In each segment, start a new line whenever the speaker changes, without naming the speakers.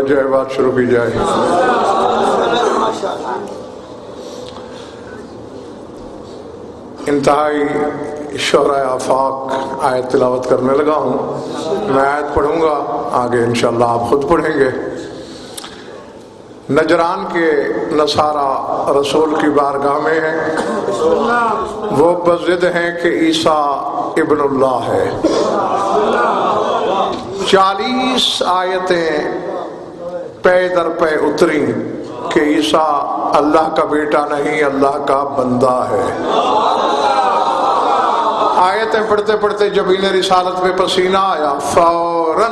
توجہ بات شروع کی جائے۔ انتہائی شعراء آفاق آیت تلاوت کرنے لگا ہوں۔ میں آیت پڑھوں گا، آگے انشاءاللہ آپ خود پڑھیں گے۔ نجران کے نصارہ رسول کی بارگاہ میں ہیں، وہ بضد ہیں کہ عیسیٰ ابن اللہ ہے۔ 40 آیتیں پے در پے اتری کہ عیسیٰ اللہ کا بیٹا نہیں، اللہ کا بندہ ہے۔ آیتیں پڑھتے پڑھتے جبین رسالت میں پسینہ آیا، فوراً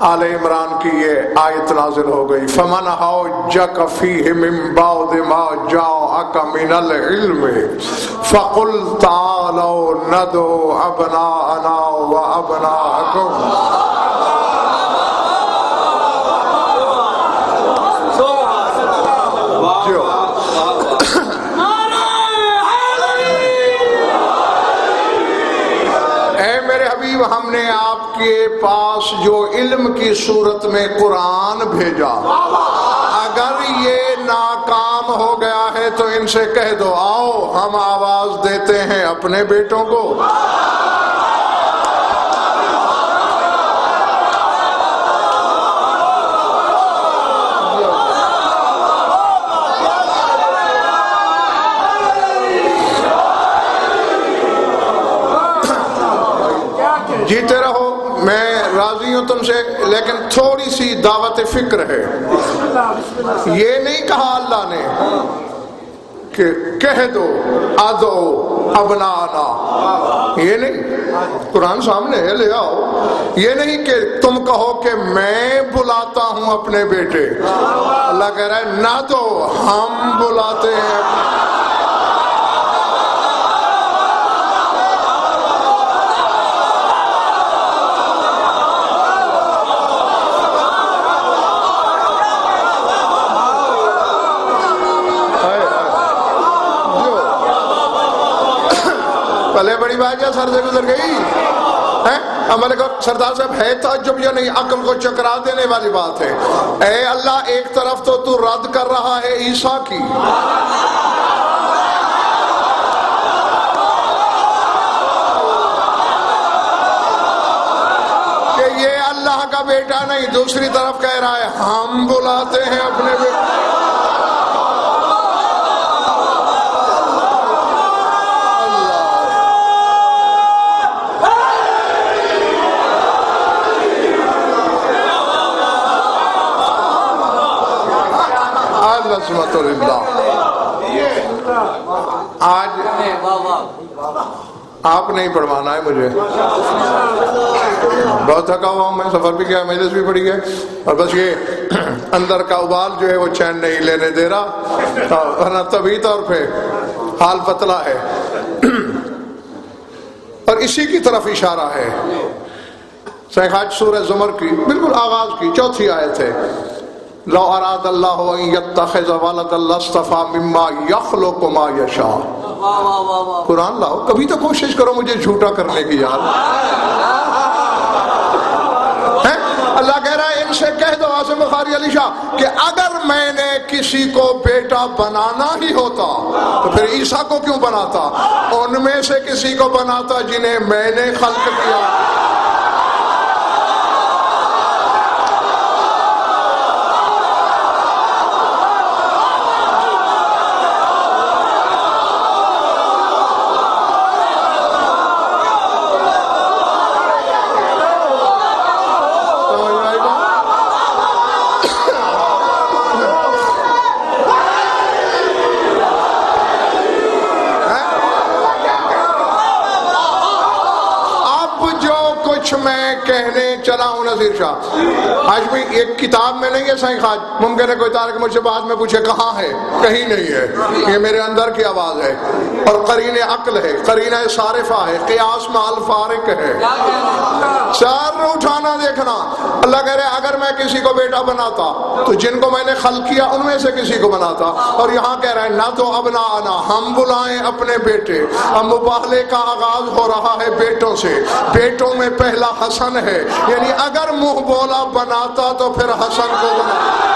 آل عمران کی یہ آیت نازل ہو گئی، فمن حاجک فیہ من بعد ما جاءک من العلم فقل تعالوا ندعو ابناءنا وابناءکم۔ ہم نے آپ کے پاس جو علم کی صورت میں قرآن بھیجا، اگر یہ ناکام ہو گیا ہے تو ان سے کہہ دو آؤ ہم آواز دیتے ہیں اپنے بیٹوں کو۔ جیتے رہو، میں راضی ہوں تم سے، لیکن تھوڑی سی دعوت فکر ہے۔ یہ نہیں کہا اللہ نے کہ کہہ دو ادعو ابنانا، یہ نہیں، قرآن سامنے ہے لے آؤ۔ یہ نہیں کہ تم کہو کہ میں بلاتا ہوں اپنے بیٹے، اللہ کہہ رہا ہے نہ تو ہم بلاتے ہیں۔ پہلے بڑی بات ہے، سر سے گزر گئی ہے۔ ہمارے کو سردار صاحب ہے تعجب یا نہیں؟ عقل کو چکرا دینے والی بات ہے۔ اے اللہ، ایک طرف تو رد کر رہا ہے عیسیٰ کی، کہ یہ اللہ کا بیٹا نہیں، دوسری طرف کہہ رہا ہے ہم بلاتے ہیں اپنے بیٹے۔ آج آپ نہیں پڑھوانا ہے مجھے، بہت تھکا ہوا ہوں میں، سفر بھی کیا، مجلس بھی پڑھی ہے، اور بس یہ اندر کا ابال جو ہے وہ چین نہیں لینے دے رہا، ورنہ طبعی طور پہ حال پتلا ہے۔ اور اسی کی طرف اشارہ ہے سیخاج سورہ زمر کی بالکل آغاز کی 4تھی آیت ہے، لو اراد اللہ ان یتخذ ولدا لاصطفى مما یخلق ما یشاء۔ قرآن لاؤ، کبھی تو کوشش کرو مجھے جھوٹا کرنے کی یار۔ اللہ کہہ رہا ہے ان سے کہہ دو، عاصم بخاری علی شاہ، کہ اگر میں نے کسی کو بیٹا بنانا ہی ہوتا تو پھر عیسیٰ کو کیوں بناتا؟ ان میں سے کسی کو بناتا جنہیں میں نے خلق کیا۔ میں کہنے چلا ہوں نذیر شاہ، آج بھی ایک کتاب میں نہیں ہے صحیح خاج، ممکن ہے کوئی طارق مجھ سے بعد میں پوچھے کہاں ہے، کہیں نہیں ہے، یہ میرے اندر کی آواز ہے، اور قرین عقل ہے، قرینہ صارفہ ہے، قیاس مع الفارق ہے، سر اٹھانا دیکھنا۔ اللہ کہہ رہے اگر میں کسی کو بیٹا بناتا تو جن کو میں نے خلق کیا ان میں سے کسی کو بناتا، اور یہاں کہہ رہے ہیں نہ تو ابناءنا، ہم بلائیں اپنے بیٹے۔ اب مباہلے کا آغاز ہو رہا ہے بیٹوں سے، بیٹوں میں پہلا حسن حسن ہے، یعنی اگر منہ بولا بناتا تو پھر حسن کو بناتا۔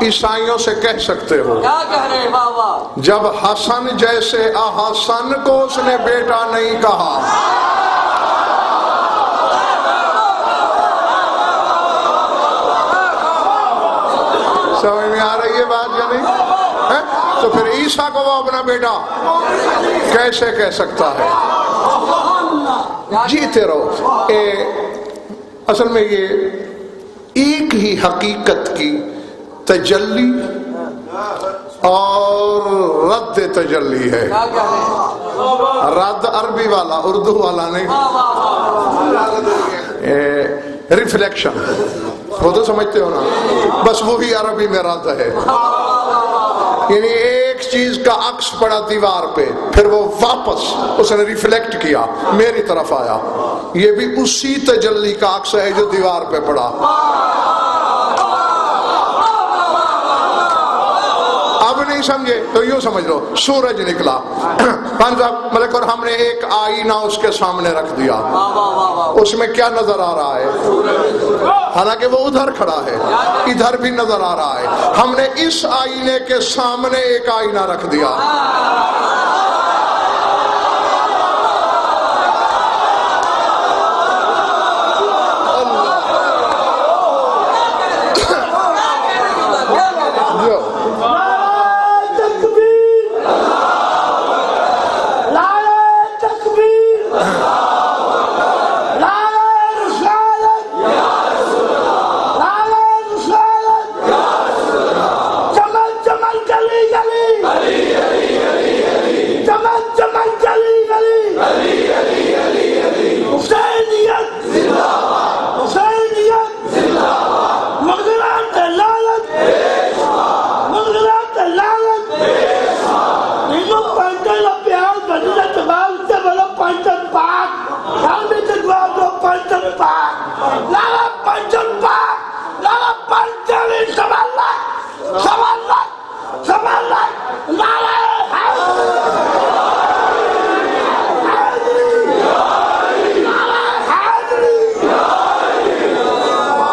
عیسائیوں سے کہہ سکتے ہو،
کیا کہہ رہے ہیں بابا؟
جب حسن جیسے احسن کو اس نے بیٹا نہیں کہا۔ سمجھ میں آ رہی ہے بات یا نہیں؟ تو پھر عیسیٰ کو وہ اپنا بیٹا کیسے کہہ سکتا ہے؟ جیتے رہو۔ اصل میں یہ ایک ہی حقیقت کی تجلی اور رد تجلی ہے۔ رد عربی والا، اردو والا نہیں، ریفلیکشن، وہ تو سمجھتے ہو نا، بس وہی عربی میں رد ہے، یعنی ایک چیز کا عکس پڑا دیوار پہ، پھر وہ واپس اس نے ریفلیکٹ کیا، میری طرف آیا، یہ بھی اسی تجلی کا عکس ہے جو دیوار پہ پڑا۔ نہیں سمجھے تو یوں سمجھ لو، سورج نکلا، ملک، اور ہم نے ایک آئینہ اس کے سامنے رکھ دیا، اس میں کیا نظر آ رہا ہے؟ حالانکہ وہ ادھر کھڑا ہے، ادھر بھی نظر آ رہا ہے، ہم نے اس آئینے کے سامنے ایک آئینہ رکھ دیا،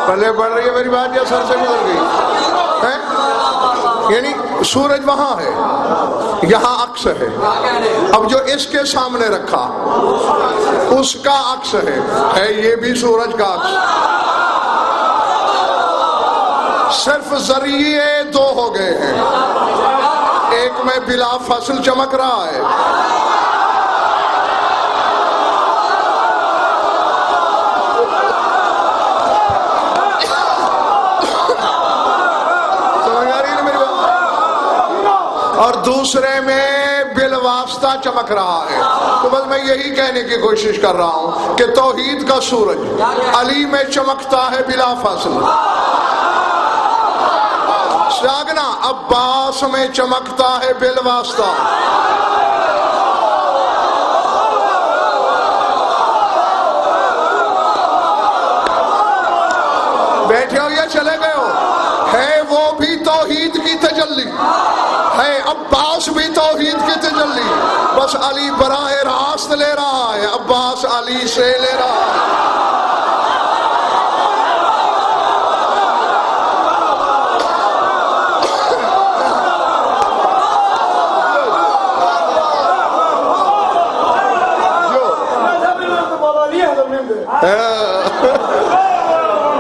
پہلے بڑھ رہی ہے میری بات یا سر سے گزر گئی؟ یعنی سورج وہاں ہے، یہاں عکس ہے، اب جو اس کے سامنے رکھا اس کا عکس ہے یہ بھی سورج کا عکس، صرف ذریعے دو ہو گئے ہیں، ایک میں بلا فصل چمک رہا ہے، اور دوسرے میں بالواسطہ چمک رہا ہے۔ تو بس میں یہی کہنے کی کوشش کر رہا ہوں کہ توحید کا سورج علی میں چمکتا ہے بلا فاصل، ساگنا عباس میں چمکتا ہے بالواسطہ، بیٹھے ہو یا چلے گئے ہو؟ ہے وہ بھی توحید کی تجلی ہے، عباس بھی توحید کی تجلی، بس علی براہ راست لے رہا ہے، عباس علی سے لے رہا ہے۔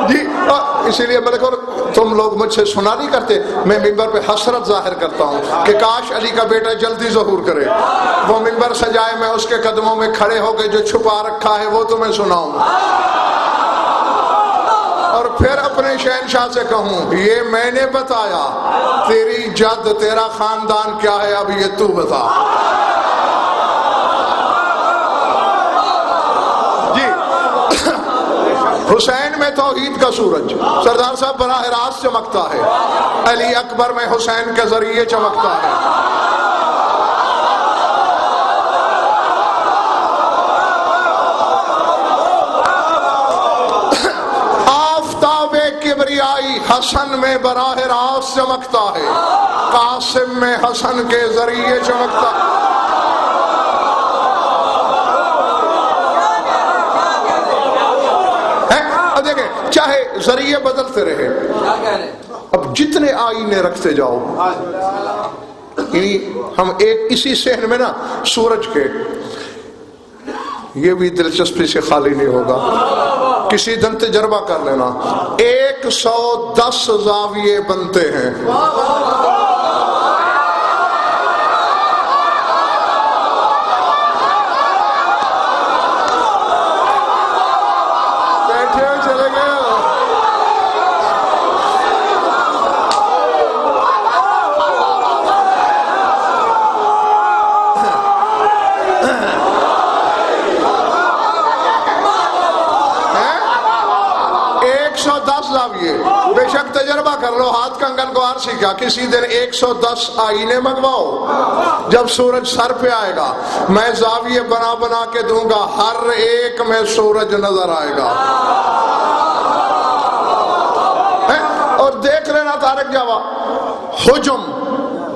جی اسی لیے میں تم لوگ مجھ سے سنا نہیں کرتے، میں منبر پہ حسرت ظاہر کرتا ہوں کہ کاش علی کا بیٹا جلدی ظہور کرے، وہ منبر سجائے، میں اس کے قدموں میں کھڑے ہو کے جو چھپا رکھا ہے وہ تمہیں سناؤں، اور پھر اپنے شہنشاہ سے کہوں یہ میں نے بتایا، تیری جد تیرا خاندان کیا ہے اب یہ تو بتا۔ جی حسین میں توحید کا سورج سردار صاحب براہ راست چمکتا ہے، علی اکبر میں حسین کے ذریعے چمکتا ہے۔ آفتاب کبریائی حسن میں براہ راست چمکتا ہے، قاسم میں حسن کے ذریعے چمکتا ہے۔ دیکھیں چاہے ذریعے بدلتے رہے، اب جتنے آئینے رکھتے جاؤ، یعنی ہم ایک اسی صحن میں نا سورج کے، یہ بھی دلچسپی سے خالی نہیں ہوگا، کسی دن تجربہ کر لینا، 110 زاویے بنتے ہیں۔ بے شک تجربہ کر لو، ہاتھ کنگن کو آر سیکھا، کسی دن 110 آئینے منگواؤ، جب سورج سر پہ آئے گا میں زاویے بنا بنا کے دوں گا، ہر ایک میں سورج نظر آئے گا۔ اور دیکھ لینا طارق جاوا، حجم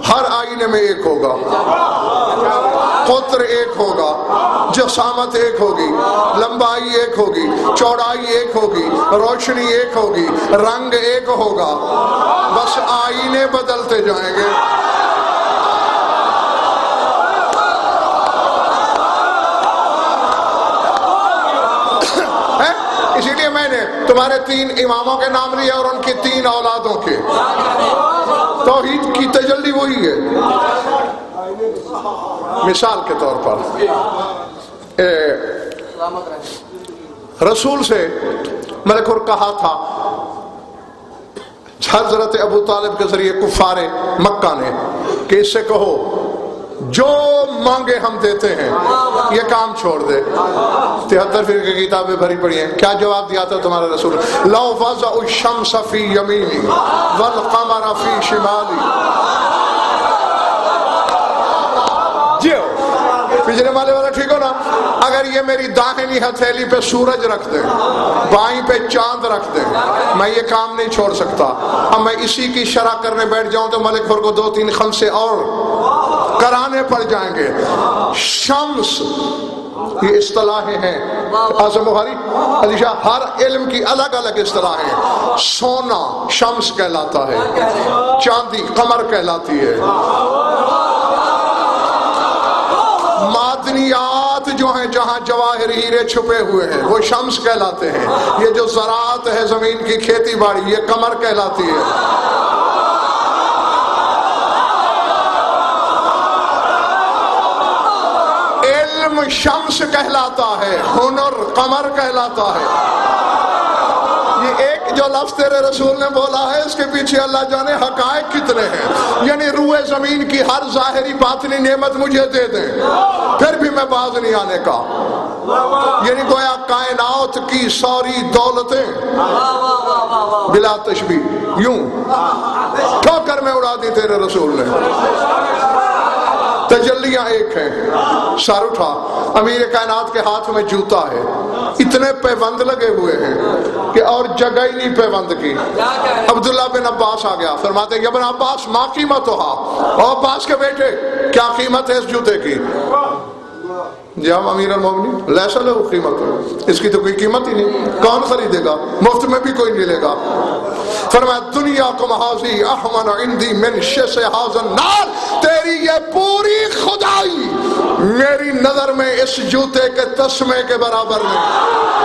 ہر آئینے میں ایک ہوگا، قطر ایک ہوگا، جسامت ایک ہوگی، لمبائی ایک ہوگی، چوڑائی ایک ہوگی، روشنی ایک ہوگی، رنگ ایک ہوگا، بس آئینے بدلتے جائیں گے۔ اسی لیے میں نے تمہارے 3 اماموں کے نام لیے اور ان کی 3 اولادوں کے۔ توحید کی تجلی وہی ہے۔ مثال کے طور پر رسول سے ملک کہا تھا حضرت ابو طالب کے ذریعے کفار مکہ نے کہ اس سے کہو جو مانگے ہم دیتے ہیں، یہ کام چھوڑ دے۔ 73 فرقے کی کتابیں بھری پڑی ہیں، کیا جواب دیا تھا تمہارا رسول؟ لو وضع الشمس فی یمینی والقمر فی شمالی، پچھلے مالے والا ٹھیک ہو نا، اگر یہ میری داہنی ہتھیلی پہ سورج رکھ دیں، بائیں پہ چاند رکھ دیں، میں یہ کام نہیں چھوڑ سکتا۔ اب میں اسی کی شرح کرنے بیٹھ جاؤں تو ملک فر کو 2-3 خمسے اور کرانے پڑ جائیں گے۔ شمس یہ اصطلاحیں ہیں، اعظم بخاری علی شاہ، ہر علم کی الگ الگ اصطلاحیں۔ سونا شمس کہلاتا ہے، چاندی قمر کہلاتی ہے، معدنیات جو ہیں جہاں جواہر ہیرے چھپے ہوئے ہیں وہ شمس کہلاتے ہیں، یہ جو زراعت ہے زمین کی کھیتی باڑی یہ قمر کہلاتی ہے۔ علم شمس کہلاتا ہے، ہنر قمر کہلاتا ہے۔ یہ ایک جو لفظ تیرے رسول نے بولا ہے اس کے پیچھے اللہ جانے حقائق کتنے ہیں، یعنی روئے زمین کی ہر ظاہری باطنی نعمت مجھے دے دیں پھر بھی میں باز نہیں آنے کا، یعنی گویا کائنات کی ساری دولتیں بلا تشبیہ یوں ٹھوکر میں اڑا دی تیرے رسول نے۔ تجلیاں ایک ہیں، سر اٹھا، امیر کائنات کے ہاتھ میں جوتا ہے، اتنے پیوند لگے ہوئے ہیں کہ اور جگہ ہی نہیں پیوند کی۔ عبداللہ بن عباس آ گیا، فرماتے ہیں ابن عباس ما قیمت ہوا، اور عباس کے بیٹے کیا قیمت ہے اس جوتے کی؟ جی ہم امیر المومنین لیس لہ قیمت، اس کی تو کوئی قیمت ہی نہیں، کون خریدے گا، مفت میں بھی کوئی نہیں لے گا۔ فرمایا دنیاکم ھذی اہون عندی من شس ھذا النار، تیری یہ پوری خدائی میری نظر میں اس جوتے کے تسمے کے برابر نہیں۔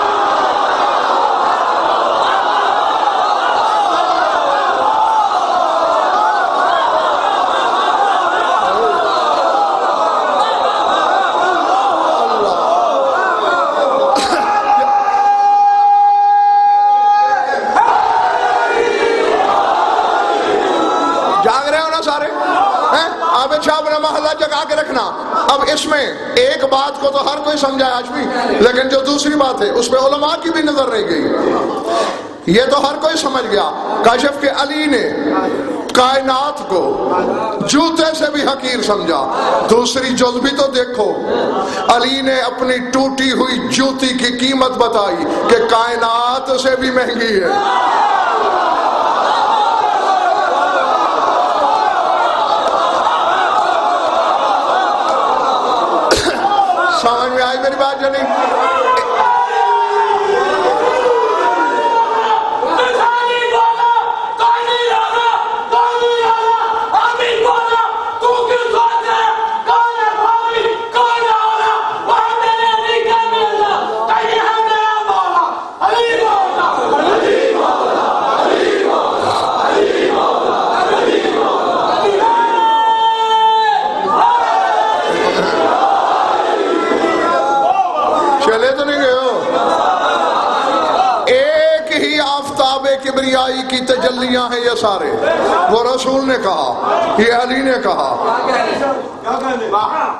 عابد شاہ اپنا محلہ جگا کے رکھنا. اب اس میں ایک بات کو تو ہر کوئی سمجھا آجمی، لیکن جو دوسری بات ہے اس پہ علماء کی بھی نظر رہ گئی. یہ تو ہر کوئی سمجھ گیا کاشف کہ علی نے کائنات کو جوتے سے بھی حقیر سمجھا. دوسری جز بھی تو دیکھو، علی نے اپنی ٹوٹی ہوئی جوتی کی قیمت بتائی کہ کائنات سے بھی مہنگی ہے. سمجھ میں آئی میری بات جنی؟ کبریائی کی تجلیاں ہیں یہ سارے. وہ رسول نے کہا، یہ علی نے کہا.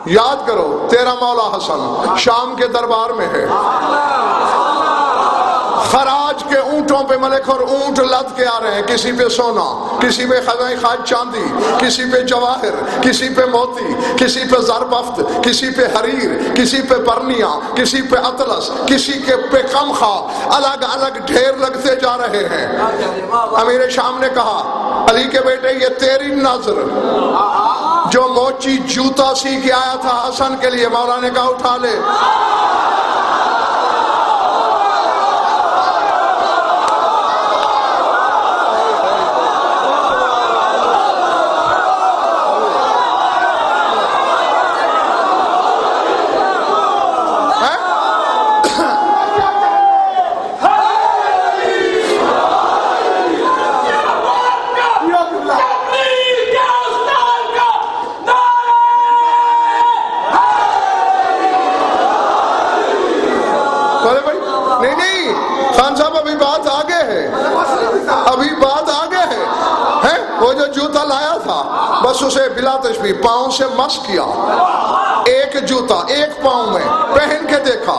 یاد کرو تیرا مولا حسن شام کے دربار میں ہے، خراج کے اونٹوں پہ ملک اور اونٹ لد کے آ رہے ہیں. کسی پہ سونا، کسی پہ خاج چاندی، کسی پہ جواہر، کسی پہ موتی، کسی پہ زربفت، کسی پہ حریر، کسی پہ پرنیا، کسی پہ اطلس، کسی کے پہ قمخا، الگ الگ ڈھیر لگتے جا رہے ہیں. امیر شام نے کہا علی کے بیٹے یہ تیری نظر جو موچی جوتا سی کے آیا تھا حسن کے لیے، مولا نے کہا اٹھا لے. بس اسے بلا تشبیہ پاؤں سے مس کیا، ایک جوتا ایک پاؤں میں پہن کے دیکھا،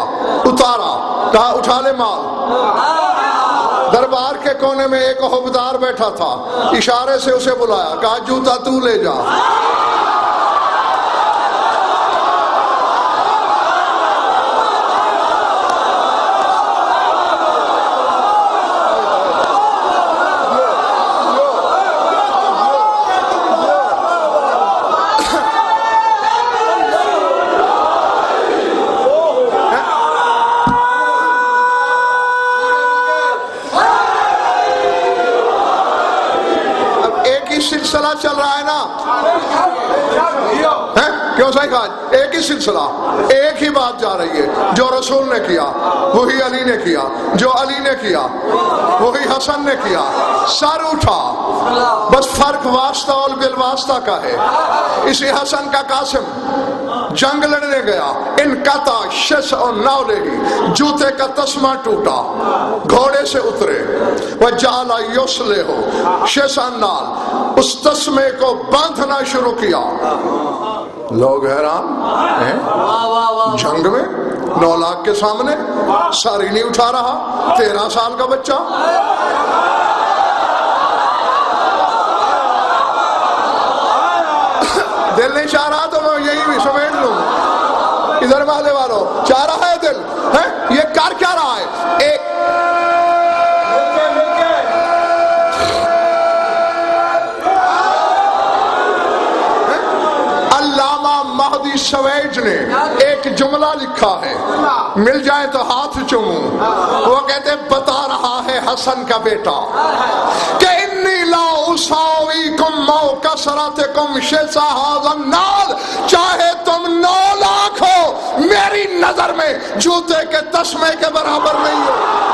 اتارا، کہا اٹھا لے مال. دربار کے کونے میں ایک حبدار بیٹھا تھا، اشارے سے اسے بلایا، کہا جوتا تو لے جا. سلسلہ چل رہا ہے نا، کیوں صحیح کہا؟ ایک ہی سلسلہ، ایک ہی بات جا رہی ہے. جو رسول نے کیا وہی علی نے کیا، جو علی نے کیا وہی حسن نے کیا. سر اٹھا، بس فرق واسطہ اور بالواسطہ کا ہے. اسی حسن کا قاسم جنگ لڑنے گیا، انقطع شس اور نولے ہی جوتے کا تسمہ ٹوٹا، گھوڑے سے اترے، وجعل یصلح شس النال، اس تسمے کو باندھنا شروع کیا. لوگ حیران ہیں، جنگ میں 9 لاکھ کے سامنے سر ہی نہیں اٹھا رہا، 13 سال کا بچہ. دل نہیں چاہ رہا تو میں یہی بھی سمیٹ لوں. ادھر والے والوں چاہ رہا ہے دل ہے، یہ کر کیا رہا ہے؟ علامہ مہدی سویج نے ایک جملہ لکھا ہے، مل جائے تو ہاتھ چوموں. وہ کہتے بتا رہا ہے حسن کا بیٹا کہ انی لا اساویکم مو کثرتکم شس ھذا النال، چاہے تم 9 لاکھ ہو میری نظر میں جوتے کے تسمے کے برابر نہیں ہو.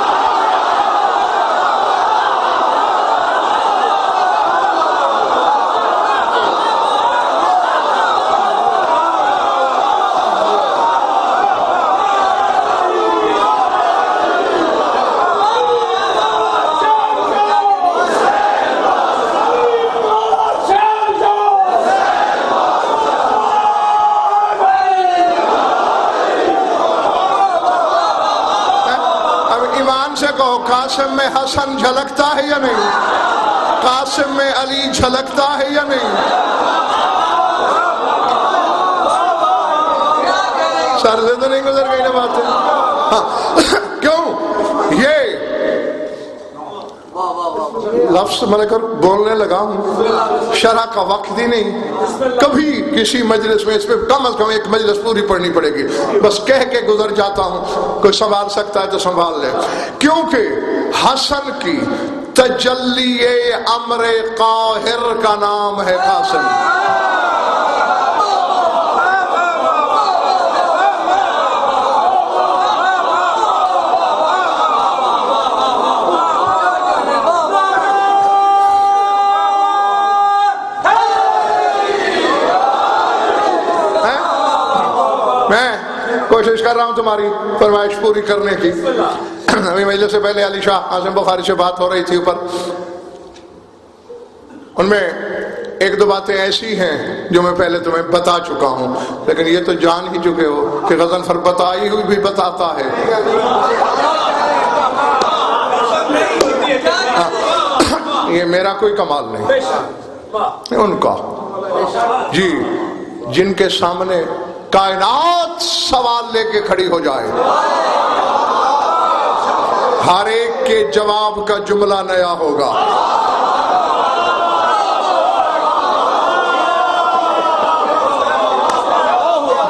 قاسم میں حسن جھلکتا ہے یا نہیں؟ قاسم میں علی جھلکتا ہے یا نہیں؟ سر سے تو نہیں گزر گئی نا باتیں؟ ہاں کیوں؟ یہ لفظ میں کر بولنے لگا ہوں، شرح کا وقت ہی نہیں، کبھی کسی مجلس میں اس پہ کم از کم ایک مجلس پوری پڑھنی پڑے گی، بس کہہ کے گزر جاتا ہوں، کوئی سنبھال سکتا ہے تو سنبھال لے۔ کیونکہ حسن کی تجلی امر قاہر کا نام ہے قاسم۔ کوشش کر رہا ہوں تمہاری فرمائش پوری کرنے کی۔ ابھی مجلس سے پہلے علی شاہ قاسم بخاری سے بات ہو رہی تھی اوپر، ان میں ایک دو باتیں ایسی ہیں جو میں پہلے تمہیں بتا چکا ہوں، لیکن یہ تو جان ہی چکے ہو کہ غضنفر بتائی ہوئی بھی بتاتا ہے۔ یہ میرا کوئی کمال نہیں، ان کا جی، جن کے سامنے کائنات سوال لے کے کھڑی ہو جائے، ہر ایک کے جواب کا جملہ نیا ہوگا۔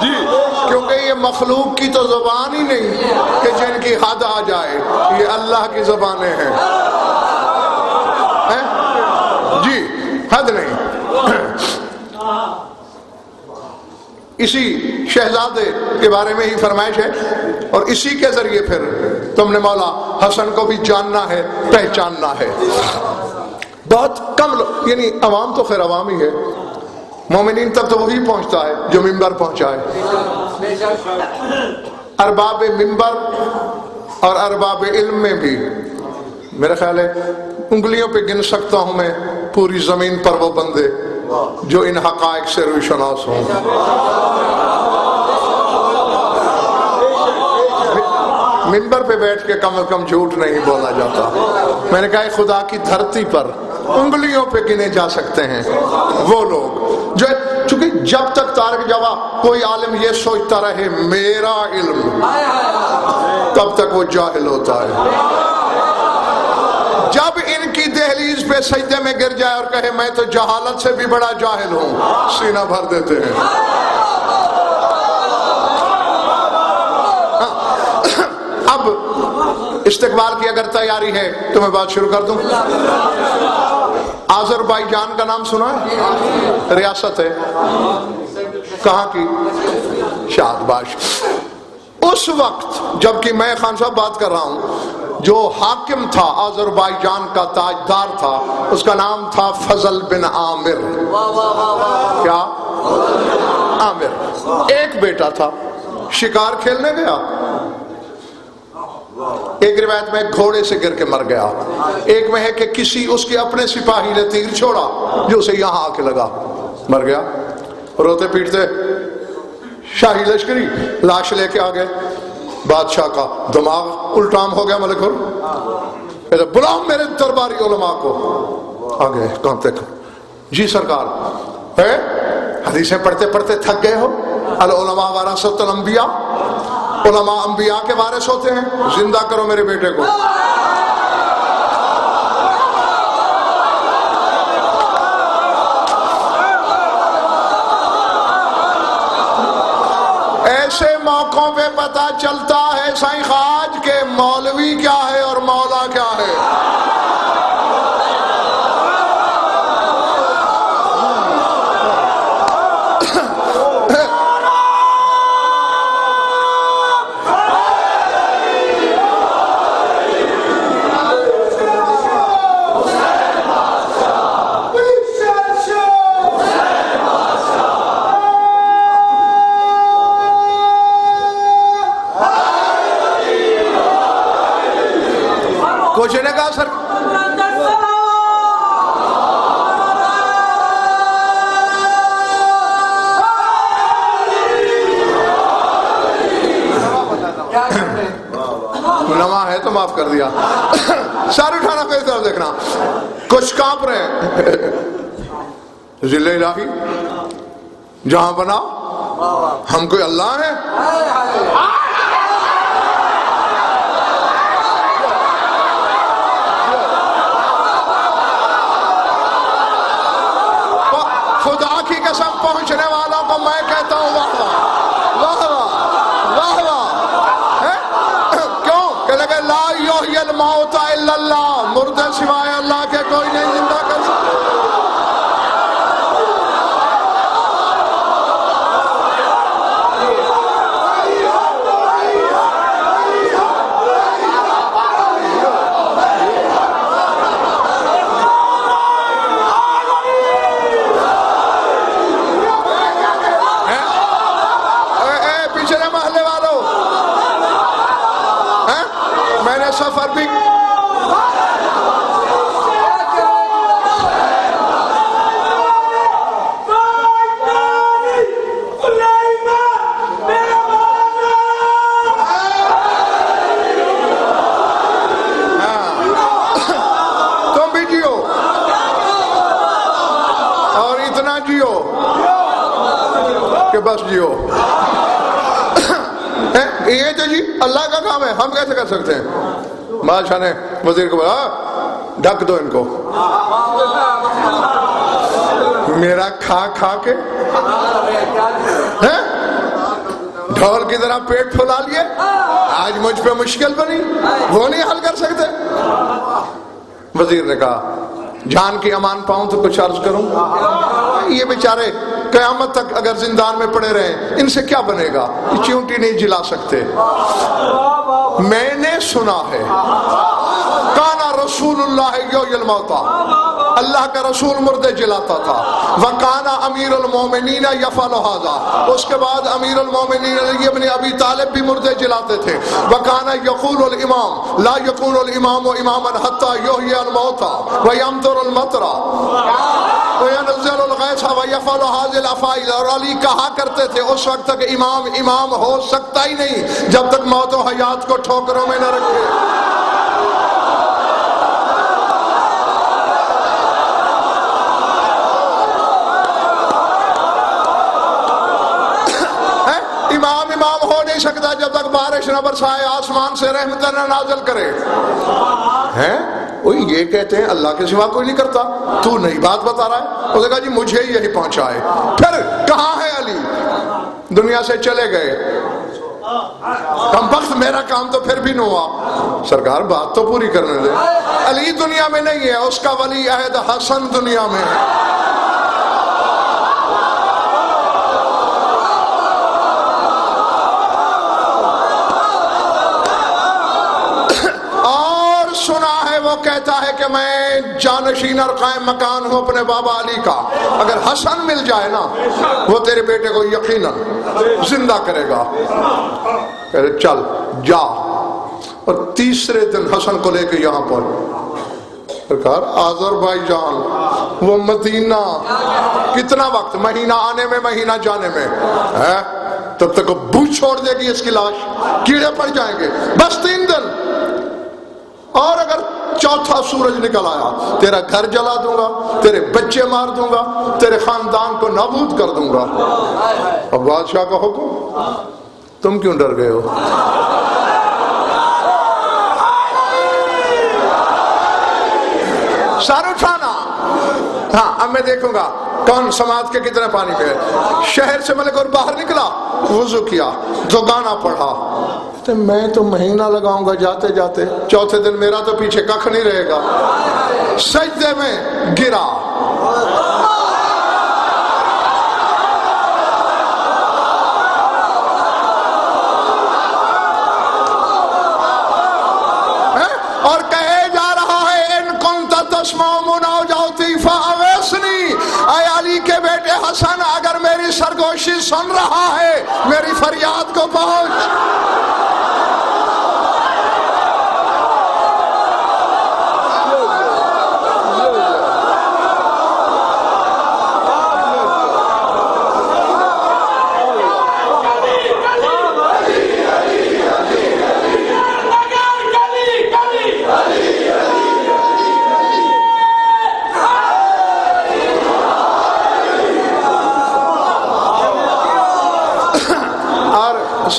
جی، کیونکہ یہ مخلوق کی تو زبان ہی نہیں کہ جن کی حد آ جائے، یہ اللہ کی زبانیں ہیں۔ جی، حد نہیں۔ اسی شہزادے کے بارے میں ہی فرمائش ہے، اور اسی کے ذریعے پھر تم نے مولا حسن کو بھی جاننا ہے، پہچاننا ہے۔ بہت کم لوگ، یعنی عوام تو خیر عوام ہی ہے، مومنین تک تو وہی پہنچتا ہے جو منبر پہنچا ہے۔ ارباب منبر اور ارباب علم میں بھی میرا خیال ہے انگلیوں پہ گن سکتا ہوں میں پوری زمین پر وہ بندے جو ان حقائق سے روشناس ہوں۔ منبر پہ بیٹھ کے کم از کم جھوٹ نہیں بولا جاتا۔ میں نے کہا خدا کی دھرتی پر انگلیوں پہ گنے جا سکتے ہیں وہ لوگ جو، چونکہ جب تک طارق جوا کوئی عالم یہ سوچتا رہے میرا علم، تب تک وہ جاہل ہوتا ہے۔ جب ان کی دہلیز پہ سجدے میں گر جائے اور کہے میں تو جہالت سے بھی بڑا جاہل ہوں، سینہ بھر دیتے ہیں۔ اب استقبال کی اگر تیاری ہے تو میں بات شروع کر دوں۔ آذربائیجان کا نام سنا ہے؟ ریاست ہے، کہاں کی؟ شاد باش۔ اس وقت جبکہ میں خان صاحب بات کر رہا ہوں، جو حاکم تھا آذربائیجان کا تاجدار تھا، اس کا نام تھا فضل بن عامر۔ کیا؟ عامر۔ ایک بیٹا تھا، شکار کھیلنے گیا، ایک روایت میں گھوڑے سے گر کے مر گیا، ایک میں ہے کہ کسی اس کے اپنے سپاہی نے تیر چھوڑا جو اسے یہاں آ کے لگا، مر گیا۔ روتے پیٹتے شاہی لشکری لاش لے کے آ گئے، بادشاہ کا دماغ الٹام ہو گیا، ملک اور بلاؤ میرے درباری علماء کو۔ آگے کہاں تک؟ جی سرکار، حدیثیں پڑھتے پڑھتے تھک گئے ہو؟ العلماء ورثۃ الانبیاء، علماء انبیاء کے وارث ہوتے ہیں، زندہ کرو میرے بیٹے کو۔ ایسے موقعوں پہ پتا چلتا ہے سائیں خواج کے مولوی کیا ہے اور مولا کیا ہے۔ معاف کر دیا. سر اٹھانا میری طرف دیکھنا. کچھ کانپ رہے ہیں. ذل الہی جہاں بنا ہم کوئی اللہ ہے؟ خدا کی قسم پہنچنے والوں کو میں کہتا ہوں واہ واہ واہ واہ واہ. کیوں کہ لگے لا یحیی الموت الا اللہ, مردے سوائے اللہ کے کوئی نہیں زندہ کر سکتا. سفر بھی تم بھی جیو اور اتنا جیو کہ بس جیو. یہ تو جی اللہ کا کام ہے, ہم کیسے کر سکتے ہیں؟ بادشاہ نے وزیر کو بولا ڈھک دو ان کو. میرا کھا کھا کے ڈھول کی طرح پیٹ پھلا لیے, آج مجھ پہ مشکل بنی, وہ نہیں حل کر سکتے. وزیر نے کہا جان کی امان پاؤں تو کچھ عرض کروں. یہ بیچارے قیامت تک اگر زندان میں پڑے رہے ان سے کیا بنے گا؟ یہ چیونٹی نہیں جلا سکتے. میں نے سنا ہے کانا رسول اللہ یحیی الموتى, اللہ کا رسول مردے جلاتا تھا. وکانا امیر المومنین یفعل ھذا, اس کے بعد امیر المومنین علی ابن ابی طالب بھی مردے جلاتے تھے. وکانا یقول الامام لا یکون الامام اماما حتی یحیی الموتى ویمطر المطر وینزل الغیث ویفعل ھذه الافعال. اور علی کہا کرتے تھے اس وقت تک امام ہو سکتا ہی نہیں جب تک موت و حیات کو ٹھوکروں میں نہ رکھے. امام ہو نہیں سکتا جب تک بارش نہ برسائے, آسمان سے رحمت نہ نازل کرے. ہیں یہ کہتے ہیں اللہ کے سوا کوئی نہیں کرتا, تو نئی بات بتا رہا ہے. اس نے کہا جی مجھے یہی پہنچا ہے. پھر کہاں ہے علی؟ دنیا سے چلے گئے. کم وقت میرا کام تو پھر بھی نہ ہوا. سرکار بات تو پوری کرنے دے. علی دنیا میں نہیں ہے, اس کا ولی عہد حسن دنیا میں ہے. کہتا ہے کہ میں جانشین اور قائم مکان ہوں اپنے بابا علی کا. اگر حسن مل جائے نا وہ تیرے بیٹے کو یقیناً زندہ کرے گا. کہتے چل جا. اور تیسرے دن حسن کو لے کے یہاں پر سرکار آذربائیجان وہ مدینہ, کتنا وقت, مہینہ آنے میں مہینہ جانے میں ہے, تب تک بو چھوڑ دے گی اس کی لاش, کیڑے پڑ جائیں گے. بس 3 دن, اور اگر چوتھا سورج نکل آیا تیرا گھر جلا دوں گا, تیرے بچے مار دوں گا, تیرے خاندان کو نابود کر دوں گا. اب بادشاہ کا حکم, تم کیوں ڈر گئے ہو؟ سر اٹھانا. ہاں اب میں دیکھوں گا کون سماعت کے کتنے پانی پہ ہے. شہر سے ملک اور باہر نکلا, وضو کیا تو گانا پڑھا. میں تو مہینہ لگاؤں گا جاتے جاتے, چوتھے دن میرا تو پیچھے ککھ نہیں رہے گا. سجدے میں گرا. اور کہے جا رہا ہے ان کنت تسمع مناجاتی فاغثنی, اے علی کے بیٹے حسن اگر میری سرگوشی سن رہا ہے میری فریاد کو پہنچ.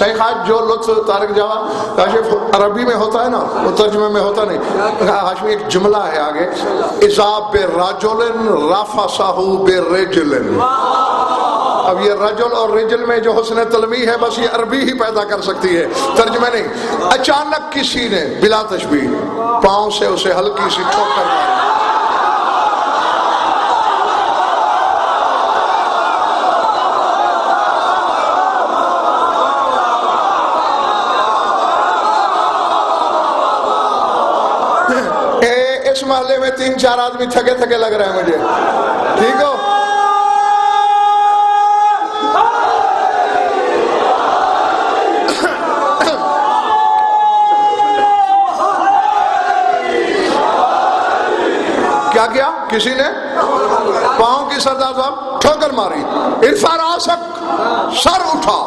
صحیح خاج جو لطف طارق جواد کاشف عربی میں ہوتا ہے نا وہ ترجمے میں ہوتا نہیں. ہاشمی ایک جملہ ہے آگے اذا برجل رفسہ برجل. اب یہ رجل اور رجل میں جو حسن تلوی ہے بس یہ عربی ہی پیدا کر سکتی ہے, ترجمہ نہیں. اچانک کسی نے بلا تشبیہ پاؤں سے اسے ہلکی سی ٹھوکر ماری. اس محلے میں 3-4 آدمی تھکے تھکے لگ رہے ہیں مجھے, ٹھیک ہو. کیا کیا کسی نے پاؤں کی سردار صاحب ٹھوکر ماری. ارفع راسک, سر اٹھا.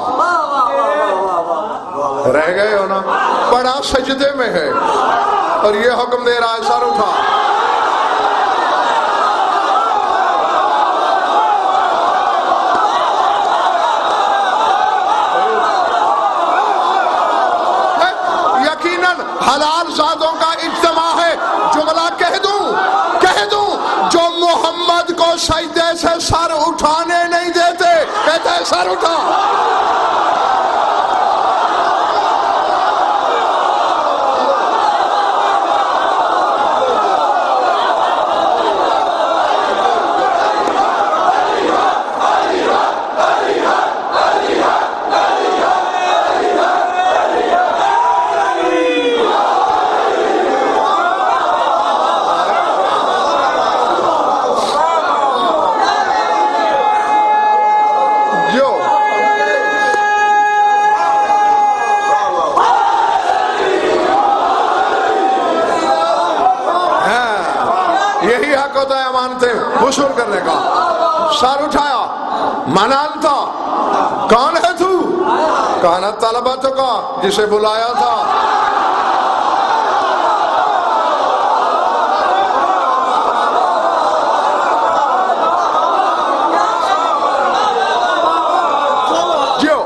رہ گئے ہو نا, پڑا سجدے میں ہے اور یہ حکم دے رہا ہے سر اٹھا. یقیناً حلال زادوں کا اجتماع ہے. جملہ کہہ دوں جو محمد کو سجدے سے سر اٹھانے نہیں دیتے کہتے ہیں سر اٹھا. وصول کرنے کا. سر اٹھایا, منال تھا. کون ہے تو؟ کہنا طلبہ کا جسے بلایا تھا. جو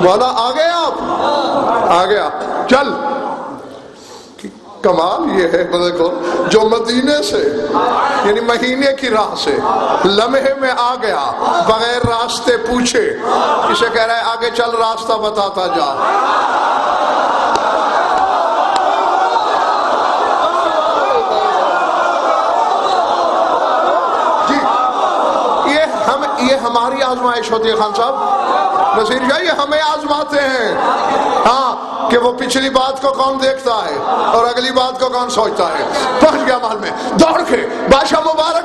مولا آ گئے آپ, آ گیا. چل کمال یہ ہے دیکھو جو مدینے سے یعنی مہینے کی راہ سے لمحے میں آ گیا بغیر راستے پوچھے, اسے کہہ رہا ہے آگے چل راستہ بتاتا جا. جی یہ ہماری آزمائش ہوتی ہے خان صاحب نصیر شاہ, یہ ہمیں آزماتے ہیں ہاں کہ وہ پچھلی بات کو کون دیکھتا ہے اور اگلی بات کو کون سوچتا ہے. پہنچ گیا محل میں دوڑ کے بادشاہ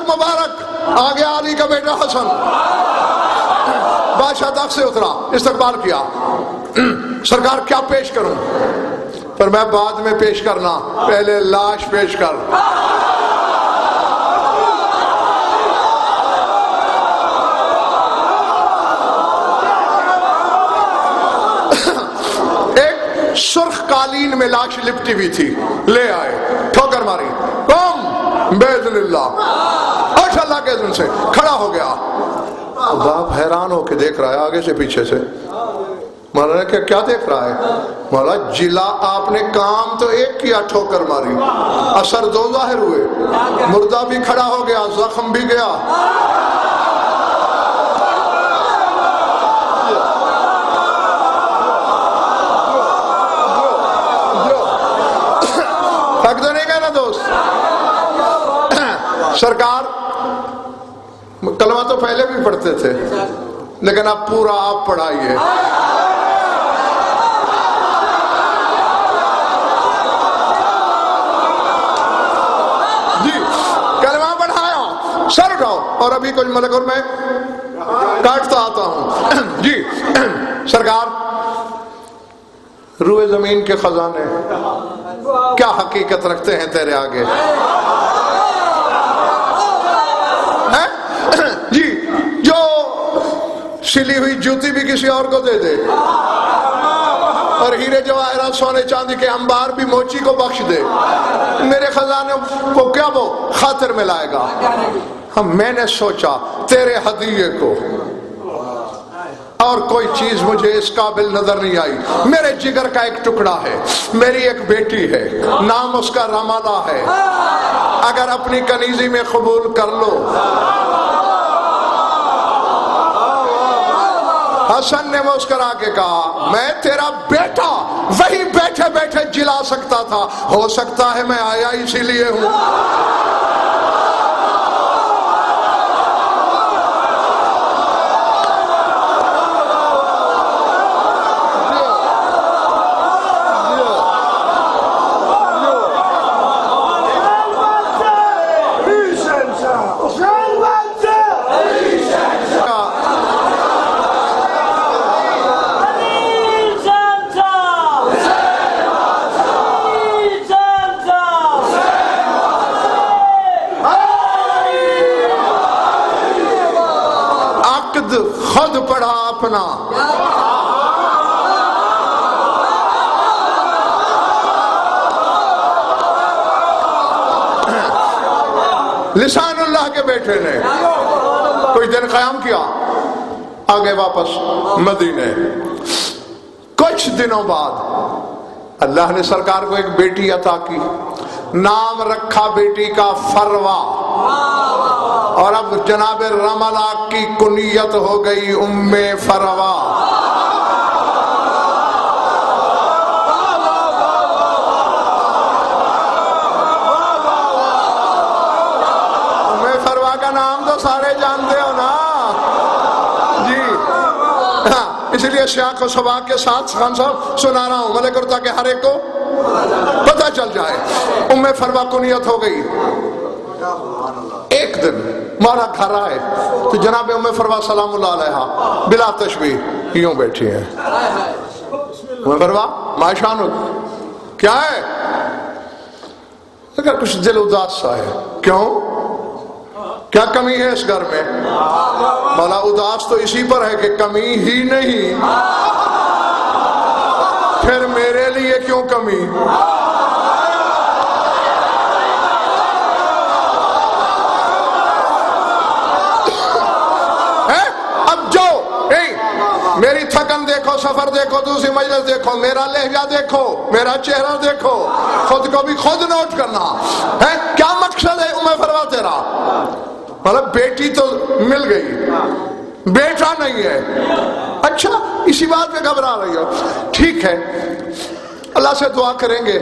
مبارک آ گیا علی کا بیٹا حسن. بادشاہ تخت سے اترا, استقبال کیا. سرکار کیا پیش کروں؟ پر میں بعد میں پیش کرنا, پہلے لاش پیش کر. سرخ قالین میں لاش لپٹی ہوئی تھی, لے آئے, ٹھوکر ماری. قم باذن اللہ, اٹھ اللہ کے اذن سے. کھڑا ہو گیا. باپ حیران ہو کے دیکھ رہا ہے آگے سے پیچھے سے. مولانا نے کیا دیکھ رہا ہے؟ مولانا جلا آپ نے کام تو ایک کیا, ٹھوکر ماری, اثر 2 ظاہر ہوئے. مردہ بھی کھڑا ہو گیا, زخم بھی گیا. حق تو نہیں کہنا دوست. سرکار کلمہ تو پہلے بھی پڑھتے تھے لیکن اب پورا آپ پڑھائیے. جی کلمہ پڑھایا, سر اٹھاؤ اور ابھی کچھ ملک اور میں کاٹتا آتا ہوں. جی سرکار روئے زمین کے خزانے کیا حقیقت رکھتے ہیں تیرے آگے؟ جی جو سلی ہوئی جوتی بھی کسی اور کو دے دے اور ہیرے جواہرات سونے چاندی کے انبار بھی موچی کو بخش دے, میرے خزانے کو کیا وہ خاطر میں لائے گا؟ میں نے سوچا تیرے ہدیے کو اور کوئی چیز مجھے اس قابل نظر نہیں آئی. میرے جگر کا ایک ٹکڑا ہے, میری ایک بیٹی ہے, نام اس کا رمالہ ہے, اگر اپنی کنیزی میں قبول کر لو. حسن نے مسکرا کے کہا میں تیرا بیٹا وہی بیٹھے بیٹھے جلا سکتا تھا, ہو سکتا ہے میں آیا اسی لیے ہوں. خود پڑھا اپنا, لسان اللہ کے بیٹے نے کچھ دن قیام کیا, آگے واپس مدینے. کچھ دنوں بعد اللہ نے سرکار کو ایک بیٹی عطا کی, نام رکھا بیٹی کا فروا, اور اب جناب رملہ کی کنیت ہو گئی ام فروا. ام فروا کا نام تو سارے جانتے ہو نا جی, اس لیے سیاق و سباق کے ساتھ خان صاحب سنا رہا ہوں, ملے کرتا کہ ہر ایک کو پتہ چل جائے. ام فروا کنیت ہو گئی. ایک دن مولا گھر آئے تو جناب ام فروا سلام اللہ علیہا بلا تشبیہ یوں بیٹھی ہیں. ام فروا ماشان کیا ہے, اگر کچھ دل اداس سا ہے. کیوں, کیا کمی ہے اس گھر میں؟ مولا اداس تو اسی پر ہے کہ کمی ہی نہیں, پھر میرے لیے کیوں کمی؟ میری تھکن دیکھو, سفر دیکھو, دوسری مجلس دیکھو, میرا لہجہ دیکھو, میرا چہرہ دیکھو, خود کو بھی خود نوٹ کرنا ہے. کیا مقصد ہے ام فروا تیرا؟ مطلب بیٹی تو مل گئی, بیٹا نہیں ہے. اچھا اسی بات پہ گھبرا رہی ہو, ٹھیک ہے اللہ سے دعا کریں گے.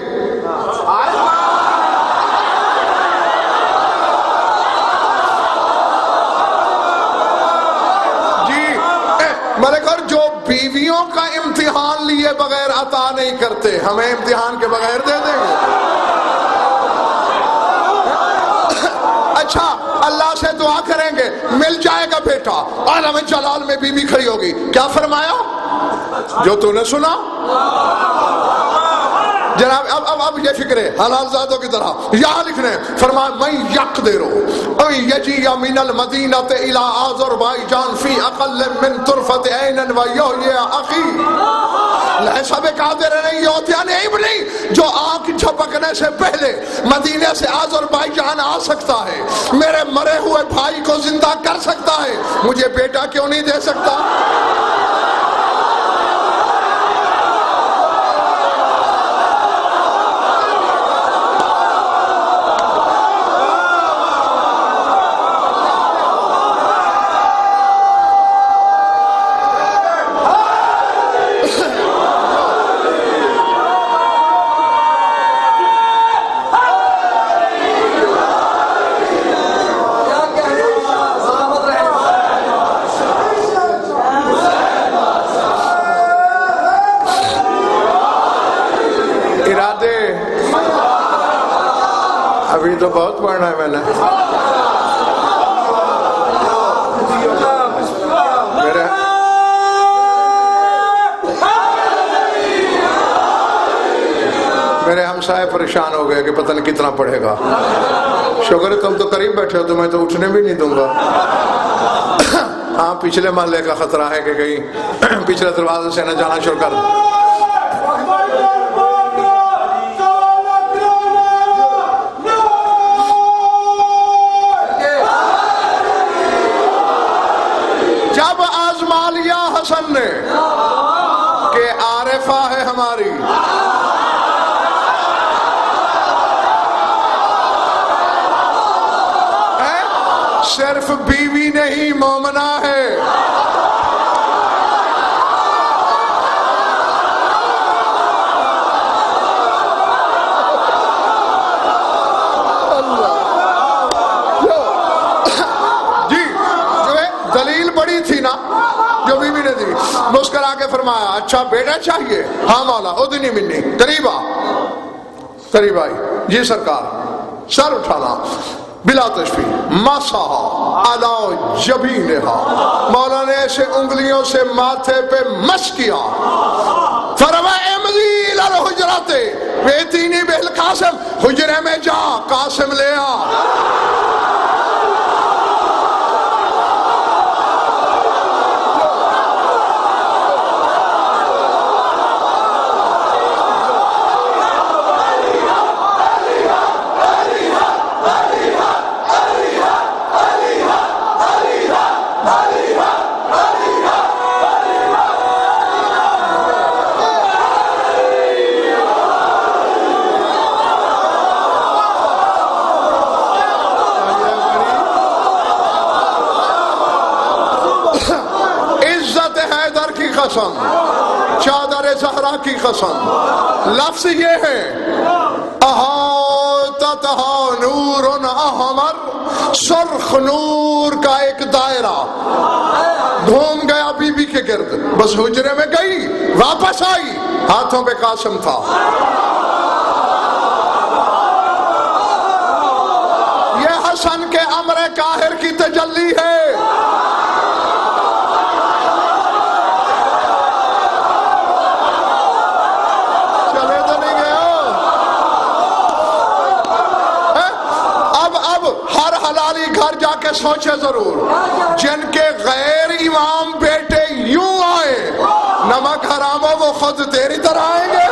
ملک اور جو بیویوں کا امتحان لیے بغیر عطا نہیں کرتے, ہمیں امتحان کے بغیر دے دیں گے. اچھا اللہ سے دعا کریں گے, مل جائے گا بیٹا. عالم جلال میں بیوی کھڑی ہوگی, کیا فرمایا جو تو نے سنا جناب. اب یہ فکر ہے حلال زادوں کی طرح, یہاں لکھنے فرمایا من یقدر ان یجی من المدینہ الى آذربائیجان فی اقل من طرفت عین ویحیی اخی. سب قادر نہیں ہوتیا نہیں جو آنکھ جھپکنے سے پہلے مدینے سے آذربائیجان آ سکتا ہے, میرے مرے ہوئے بھائی کو زندہ کر سکتا ہے, مجھے بیٹا کیوں نہیں دے سکتا؟ ابھی تو بہت پڑھنا ہے میں نے. میرے ہمسائے پریشان ہو گئے کہ پتہ نہیں کتنا پڑھے گا. شکر ہے تم تو قریب بیٹھے ہو تو میں تو اٹھنے بھی نہیں دوں گا. ہاں پچھلے محلے کا خطرہ ہے کہ کہیں پچھلے دروازے سے نہ جانا شروع کر دیں. جب آزما لیا حسن نے صرف بیوی نہیں مومنہ ہے. تھی نا جو بیوی نے دی, مسکرا کے فرمایا اچھا بیٹا چاہیے؟ ہاں مولا. ادنی منی, قریب آئی. جی سرکار. سر اٹھانا بلا تشفیع مسحا علی جبینہا, مولا نے ایسے انگلیوں سے ماتھے پہ مس کیا. فرمایا امضی الی الحجرات فاتینی بالقاسم, حجرے میں جا قاسم لے آ. قسم, چادر زہرا کی قسم. لفظ یہ ہے احاطتہا نور احمر, سرخ نور کا ایک دائرہ گھوم گیا بی بی کے گرد. بس حجرے میں گئی, واپس آئی, ہاتھوں پہ قاسم تھا. یہ حسن کے امر قاہر کی تجلی ہے. گھر جا کے سوچے ضرور, جن کے غیر امام بیٹے یوں آئے نمک حرام ہو وہ خود تیری طرح آئیں گے.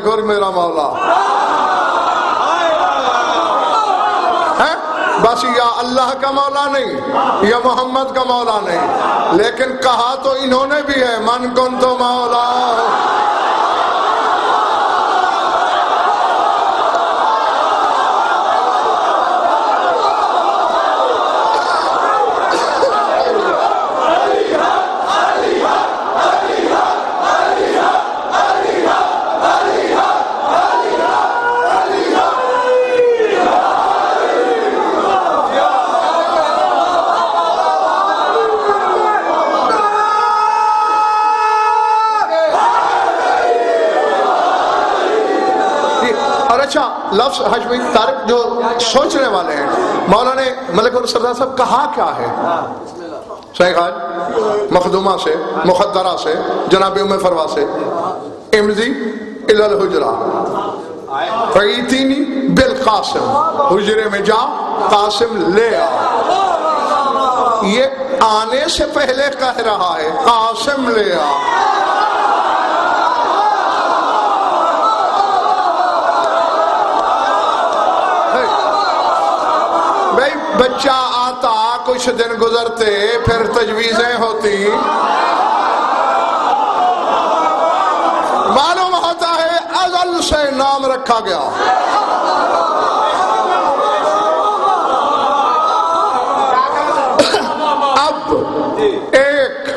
گھر میرا مولا ہے, بس یا اللہ کا مولا نہیں یا محمد کا مولا نہیں, لیکن کہا تو انہوں نے بھی ہے من کنت مولا. اچھا لفظ حجمی طارق جو سوچنے والے ہیں, مولا نے ملک السردار صاحب کہا کیا ہے؟ صحیح خواہد مخدومہ سے, مخدرہ سے, جناب ام فروا سے, امضی الی الحجرہ فاتینی بالقاسم, حجرے میں جا قاسم لے آ. یہ آنے سے پہلے کہہ رہا ہے قاسم لے آ. بچہ آتا, کچھ دن گزرتے, پھر تجویزیں ہوتی, معلوم ہوتا ہے ازل سے نام رکھا گیا. اب ایک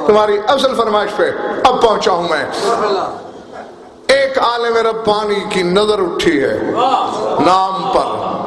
تمہاری افضل فرمائش پہ اب پہنچا ہوں میں. ایک عالم ربانی کی نظر اٹھی ہے نام پر,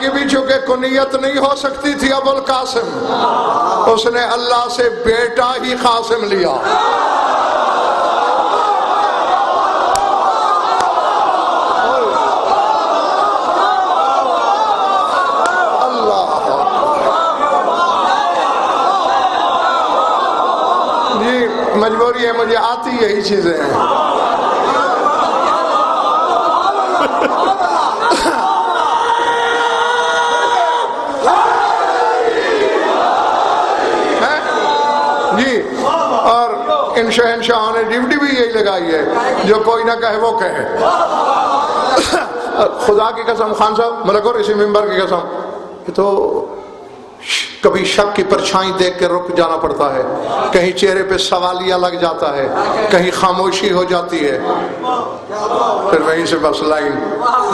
کی بھی چونکہ کنیت نہیں ہو سکتی تھی ابو القاسم، اس نے اللہ سے بیٹا ہی قاسم لیا۔ مجبوری ہے، مجھے آتی یہی چیزیں ہیں۔ جی، اور ان شہنشاہوں نے ڈیوٹی بھی یہی لگائی ہے، جو کوئی نہ کہے وہ کہے۔ خدا کی قسم خان صاحب ملک اور اسی ممبر کی قسم، تو کبھی شک کی پرچھائی دیکھ کے رک جانا پڑتا ہے، کہیں چہرے پہ سوالیہ لگ جاتا ہے، کہیں خاموشی ہو جاتی ہے، پھر وہیں سے بس لائن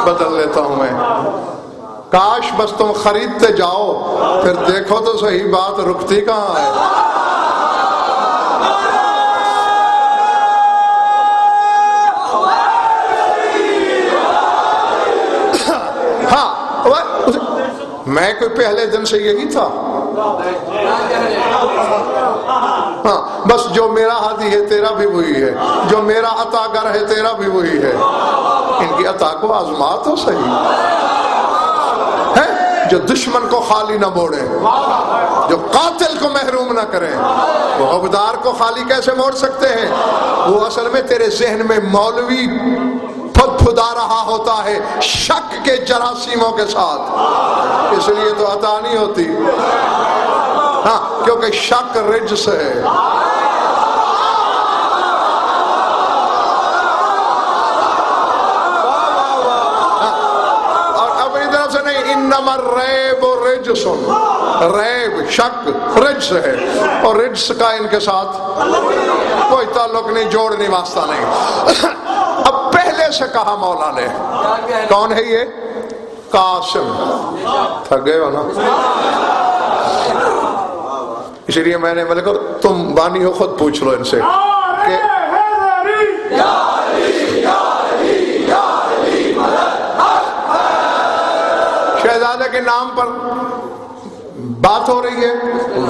بدل لیتا ہوں میں۔ کاش بس تم خریدتے جاؤ، پھر دیکھو تو صحیح بات رکتی کہاں ہے۔ ہاں، میں کوئی پہلے دن سے یہی تھا، ہاں بس جو میرا ہادی ہے تیرا بھی وہی ہے، جو میرا عطا گر ہے تیرا بھی وہی ہے۔ ان کی عطا کو آزما تو صحیح ہے، جو دشمن کو خالی نہ موڑے، جو قاتل کو محروم نہ کریں، وہ حقدار کو خالی کیسے موڑ سکتے ہیں؟ وہ اصل میں تیرے ذہن میں مولوی پھدا رہا ہوتا ہے شک کے جراثیموں کے ساتھ، اس لیے تو عطا نہیں ہوتی، ہاں کیونکہ شک رجس ہے۔ اور اپنی طرف سے نہیں، انما الریب رجس، ریب شک رجس ہے، اور رجس کا ان کے ساتھ کوئی تعلق نہیں، جوڑنے واسطہ نہیں۔ اب پہلے سے کہا مولا نے، کون ہے یہ؟ قاسم۔ تھک گئے ہو نا؟ اس لیے میں نے ملک تم بانی ہو خود پوچھ لو ان سے کہ شہزادے کے نام پر بات ہو رہی ہے،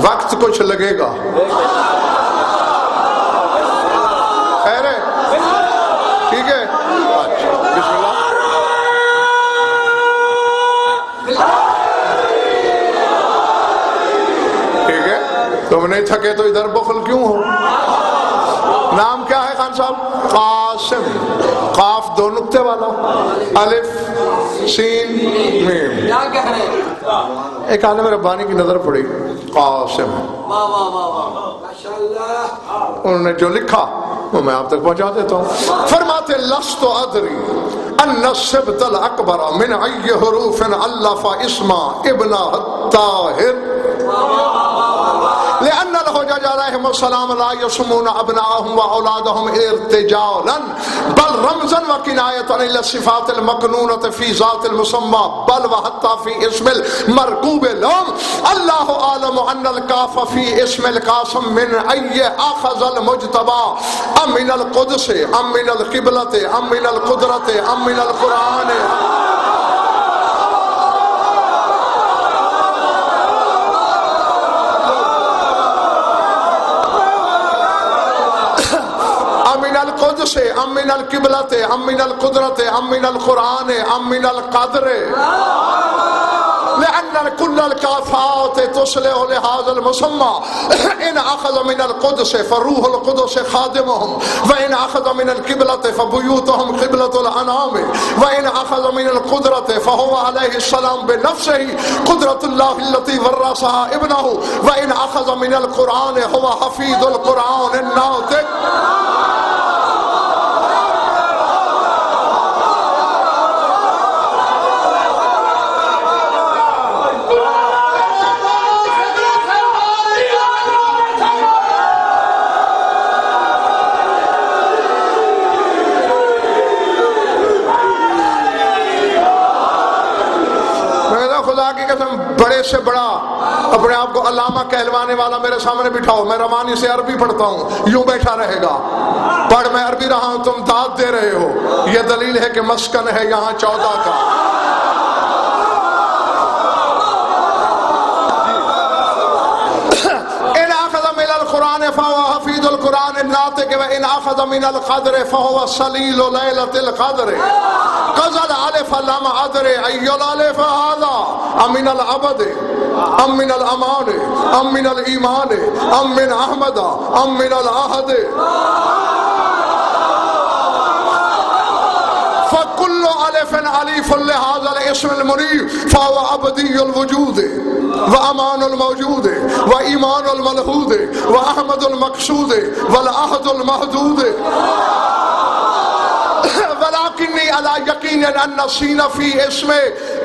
وقت کچھ لگے گا، خیر ہے، ٹھیک ہے، بسم اللہ۔ ٹھیک ہے، تم نہیں تھکے تو ادھر بخل کیوں ہو؟ نام کیا ہے خان صاحب؟ قاسم، قاف دو نقطے والا، الف سین میم۔ ایک عالم ربانی کی نظر پڑی، قاسم، انہوں نے جو لکھا وہ میں آپ تک پہنچا دیتا ہوں۔ فرماتے لست ادری ان السبط الاکبر من ای حروف الف اسما ابن الطاہر لأن الحجاج علیہم السلام لا یسمون ابناءهم واولادهم ارتجالا بل رمزا وکنایتا الى الصفات المکنونة في ذات المسمى بل وحتى في اسم المرغوب لهم۔ اللہ عالم ان الکاف في اسم القاسم من ای اخذ المجتبى ام من القدس ام من القبلة ام من القدرة ام من القرآن۔ القدس ام من القبلة ام من القدرة ام من القرآن ام من القدر، لأن كل الكافات تصلح لهذا المسمى۔ إن أخذ من القدس فروح القدس خادمهم، وإن أخذ من القبلة فبيوتهم قبلة الأنام، وإن أخذ من القدرة فهو عليه السلام بنفسه قدرة الله التي ورثها ابنه، وإن أخذ من القرآن هو حفيظ القرآن الناطق۔ بڑے سے بڑا اپنے آپ کو علامہ کہلوانے والا میرے سامنے بٹھاؤ، میں روانی سے عربی پڑھتا ہوں، یوں بیٹھا رہے گا، پڑھ میں عربی رہا ہوں، تم داد دے رہے ہو، یہ دلیل ہے کہ مسکن ہے یہاں 14 کا۔ تفسیر القرآن الناطق وإن أخذ من القدر فهو صليل ليلة القدر قزل ألف لم أدري أي الألف هذا أم من العبد أم من الأمان أم من الإيمان أم من أحمد أم من العهد فكل ألف أليف لهذا الاسم المنيب فهو أبدي الوجود وأمان الموجود وإيمان الملحود وأحمد المقصود والعهد المحدود ولكني على يقين أن السين في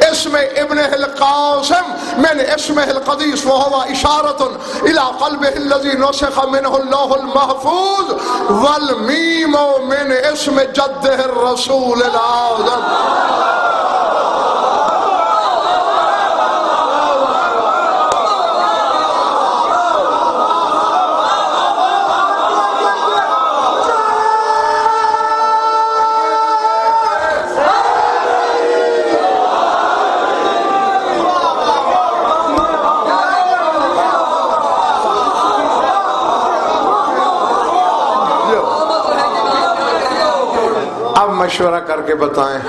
اسم ابنه القاسم من اسمه القديس وهو إشارة إلى قلبه الذي نسخ منه اللوح المحفوظ والميم من اسم جده الرسول الأعظم اب مشورہ کر کے بتائیں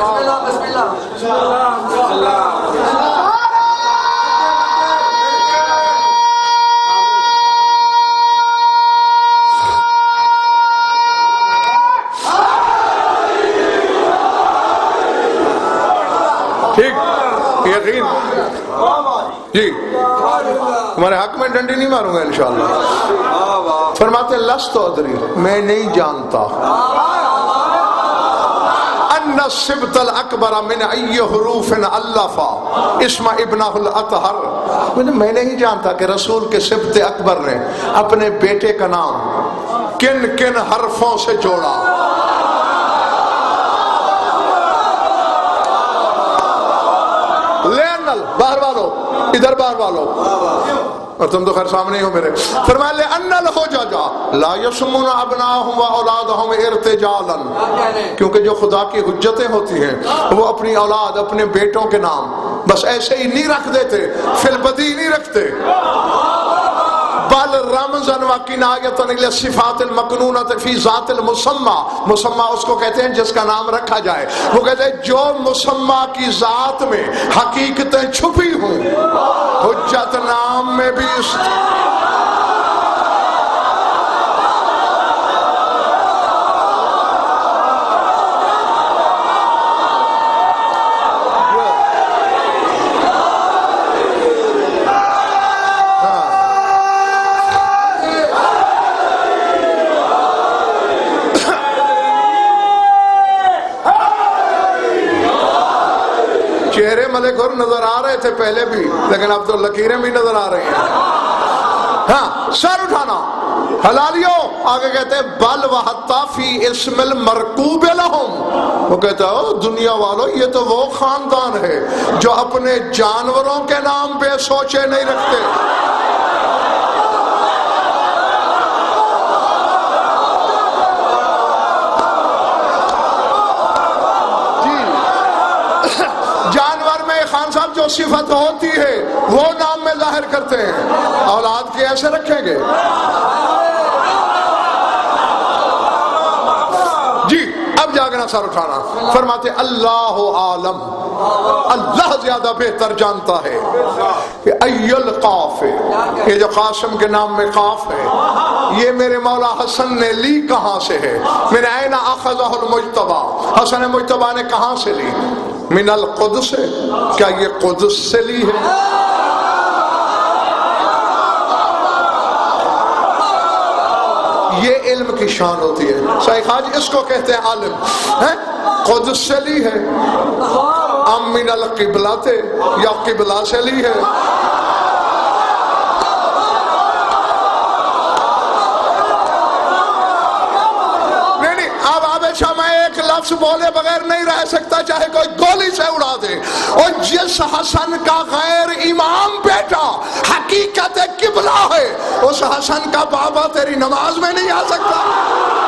ٹھیک یقین جی تمہارے حق میں ڈنڈی نہیں ماروں گا انشاءاللہ فرماتے لست ادری میں نہیں جانتا ان السبط الاکبر من ای حروف الفا اسم ابنہ الاطہر میں نہیں جانتا کہ رسول کے سبط اکبر نے اپنے بیٹے کا نام کن کن حرفوں سے جوڑا لینل باہر والو ادھر باہر والو اور تم تو خیر سامنے ہی ہو میرے فرمایا لِأَنَّ الْحُجَّجَ لَا يَسْمُونَ أَبْنَاهُمْ وَأَوْلَادَهُمْ ارْتِجَالًا کیونکہ جو خدا کی حجتیں ہوتی ہیں وہ اپنی اولاد اپنے بیٹوں کے نام بس ایسے ہی نہیں رکھ دیتے فی البدی نہیں رکھتے بل رمزن و کنایتن الی صفات المکنونۃ فی ذات المسمى مسمى اس کو کہتے ہیں جس کا نام رکھا جائے وہ کہتے ہیں جو مسمى کی ذات میں حقیقتیں چھپی ہوں حجت نام میں بھی چہرے ملک اور نظر آ رہے تھے پہلے بھی لیکن اب تو لکیریں بھی نظر آ رہی ہیں ہاں سر اٹھانا حلالیوں آگے کہتے ہیں بل وحتی فی اسم المرکوب لہم وہ کہتا ہے دنیا والوں یہ تو وہ خاندان ہے جو اپنے جانوروں کے نام بے سوچے نہیں رکھتے جانور میں خان صاحب جو صفت ہوتی ہے وہ نام میں ظاہر کرتے ہیں اولاد کے ایسے رکھیں گے جی اب جاگنا سر اٹھانا فرماتے اللہ عالم اللہ زیادہ بہتر جانتا ہے کہ ای القاف یہ جو قاسم کے نام میں قاف ہے یہ میرے مولا حسن نے لی کہاں سے ہے من این اخذہ المجتبی حسن مجتبی نے کہاں سے لی من القدس کیا یہ قدس سے لی ہے یہ علم کی شان ہوتی ہے شیخ حاج اس کو کہتے ہیں عالم قدس سے لی ہے ام من القبلہ یا قبلہ سے لی ہے میں ایک لفظ بولے بغیر نہیں رہ سکتا چاہے کوئی گولی سے اڑا دے اور جس حسن کا غیر امام بیٹا حقیقت قبلہ ہے اس حسن کا بابا تیری نماز میں نہیں آ سکتا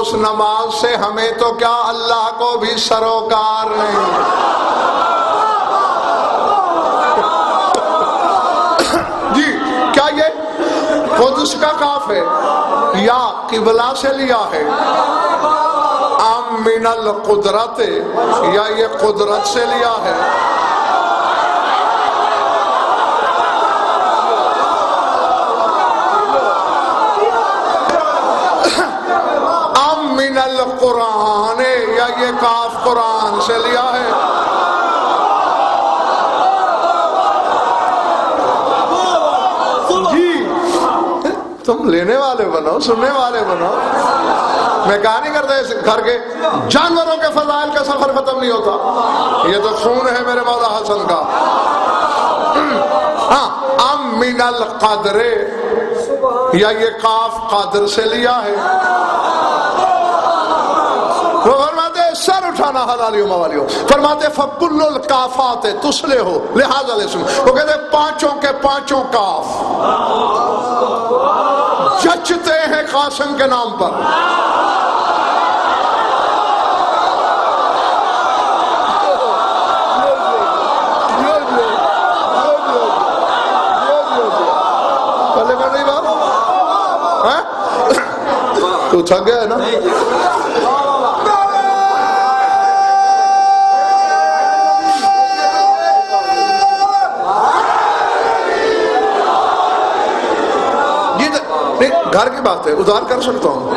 اس نماز سے ہمیں تو کیا اللہ کو بھی سروکار نہیں. جی کیا یہ قدس کا کاف ہے یا قبلہ سے لیا ہے؟ ام من القدرت یا یہ قدرت سے لیا ہے؟ ام من القرآن یا یہ کاف قرآن سے لیا ہے؟ تم لینے والے بنو، سننے والے بنو. میں کہا نہیں کرتا اس گھر کے جانوروں کے فضائل کا سفر ختم نہیں ہوتا. یہ تو خون ہے میرے مولا حسن کا. ہاں ام من القدر یا یہ کاف قادر سے لیا ہے؟ وہ فرماتے سر اٹھانا حلالیوں موالیوں. فرماتے فَكُلُّ الْكَافَاتِ تُسْلِحُ لہذا الاسم. وہ کہتے ہیں پانچوں کے پانچوں کاف جچتے ہیں قاسم کے نام پر. پہلے میں نہیں بات تو تھک گیا ہے نا. گھر کی بات ہے، ادھار کر سکتا ہوں.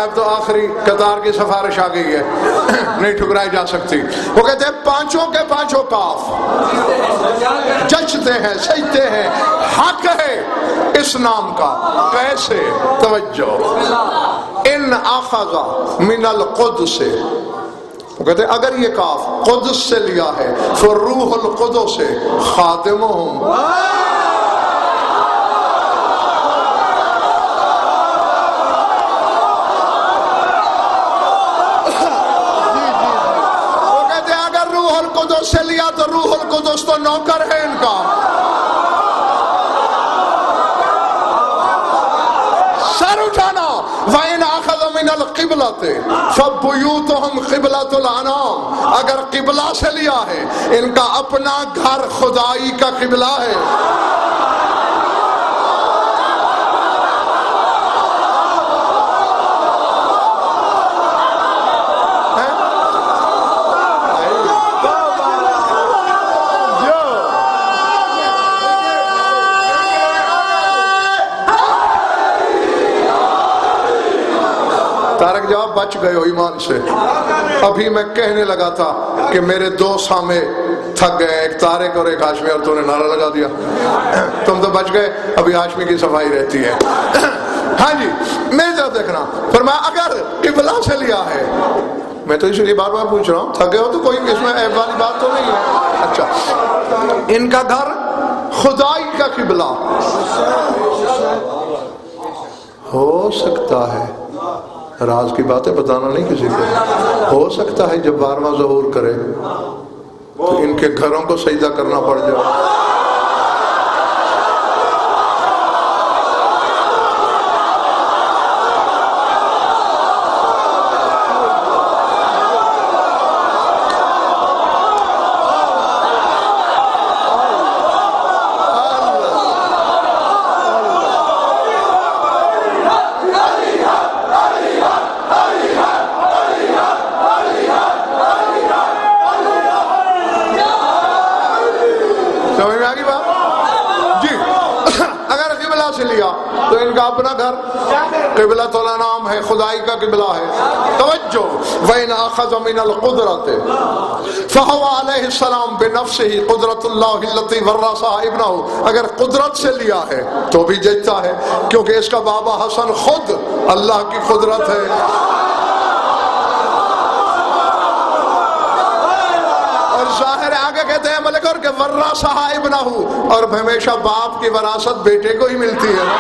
اب تو آخری قطار کی سفارش آ گئی ہے، نہیں ٹھکرائی جا سکتی. وہ کہتے ہیں پانچوں کے پانچوں کاف جچتے ہیں، سجتے ہیں. حق ہے اس نام کا. کیسے؟ توجہ. ان اخذ من القدس سے، وہ کہتے ہیں اگر یہ کاف قدس سے لیا ہے فروح القدس سے خاتمہم. وہ کہتے ہیں اگر روح القدس سے لیا تو روح القدس تو نوکر ہے ان کا. سر اٹھانا. وَإِنْ أَخَذَ مِنَ الْقِبْلَةِ فَبُيُوتُهُمْ قِبْلَةُ الْأَنَامِ. اگر قبلہ سے لیا ہے ان کا اپنا گھر خدائی کا قبلہ ہے. تارک جواب بچ گئے ہو ایمان سے. ابھی میں کہنے لگا تھا کہ میرے دو سامنے تھک گئے، ایک تارک اور ایک ہاشمی، اور تو نے نعرہ لگا دیا. تم تو بچ گئے، ابھی ہاشمی کی صفائی رہتی ہے. ہاں جی میری طرف دیکھنا. فرمایا اگر قبلہ سے لیا ہے، میں تو اسی لیے بار بار پوچھ رہا ہوں، تھک گئے ہو تو کوئی اس میں عیب والی بات تو نہیں ہے. اچھا ان کا گھر خدائی کا قبلہ ہو سکتا ہے. راز کی باتیں بتانا نہیں کسی کو. ہو سکتا ہے جب 12واں ظہور کرے تو ان کے گھروں کو سجدہ کرنا پڑ جائے. تو ان کا اپنا گھر قبلۃ الانام ہے، خدائی کا قبلہ ہے. توجہ. وَإِنْ أَخَذَ مِنَ الْقُدْرَةِ فَهُوَ عَلَيْهِ السَّلَامُ بِنَفْسِهِ قُدْرَةُ اللَّهِ الَّتِي وَرَّثَهَا ابْنَهُ. اگر قدرت سے لیا ہے تو بھی جچتا ہے، کیونکہ اس کا بابا حسن خود اللہ کی قدرت ہے. اور ظاہر آگے کہتے ہیں ملک اور کہ وَرَّثَهَا ابْنَهُ، اور ہمیشہ باپ کی وراثت بیٹے کو ہی ملتی ہے نا.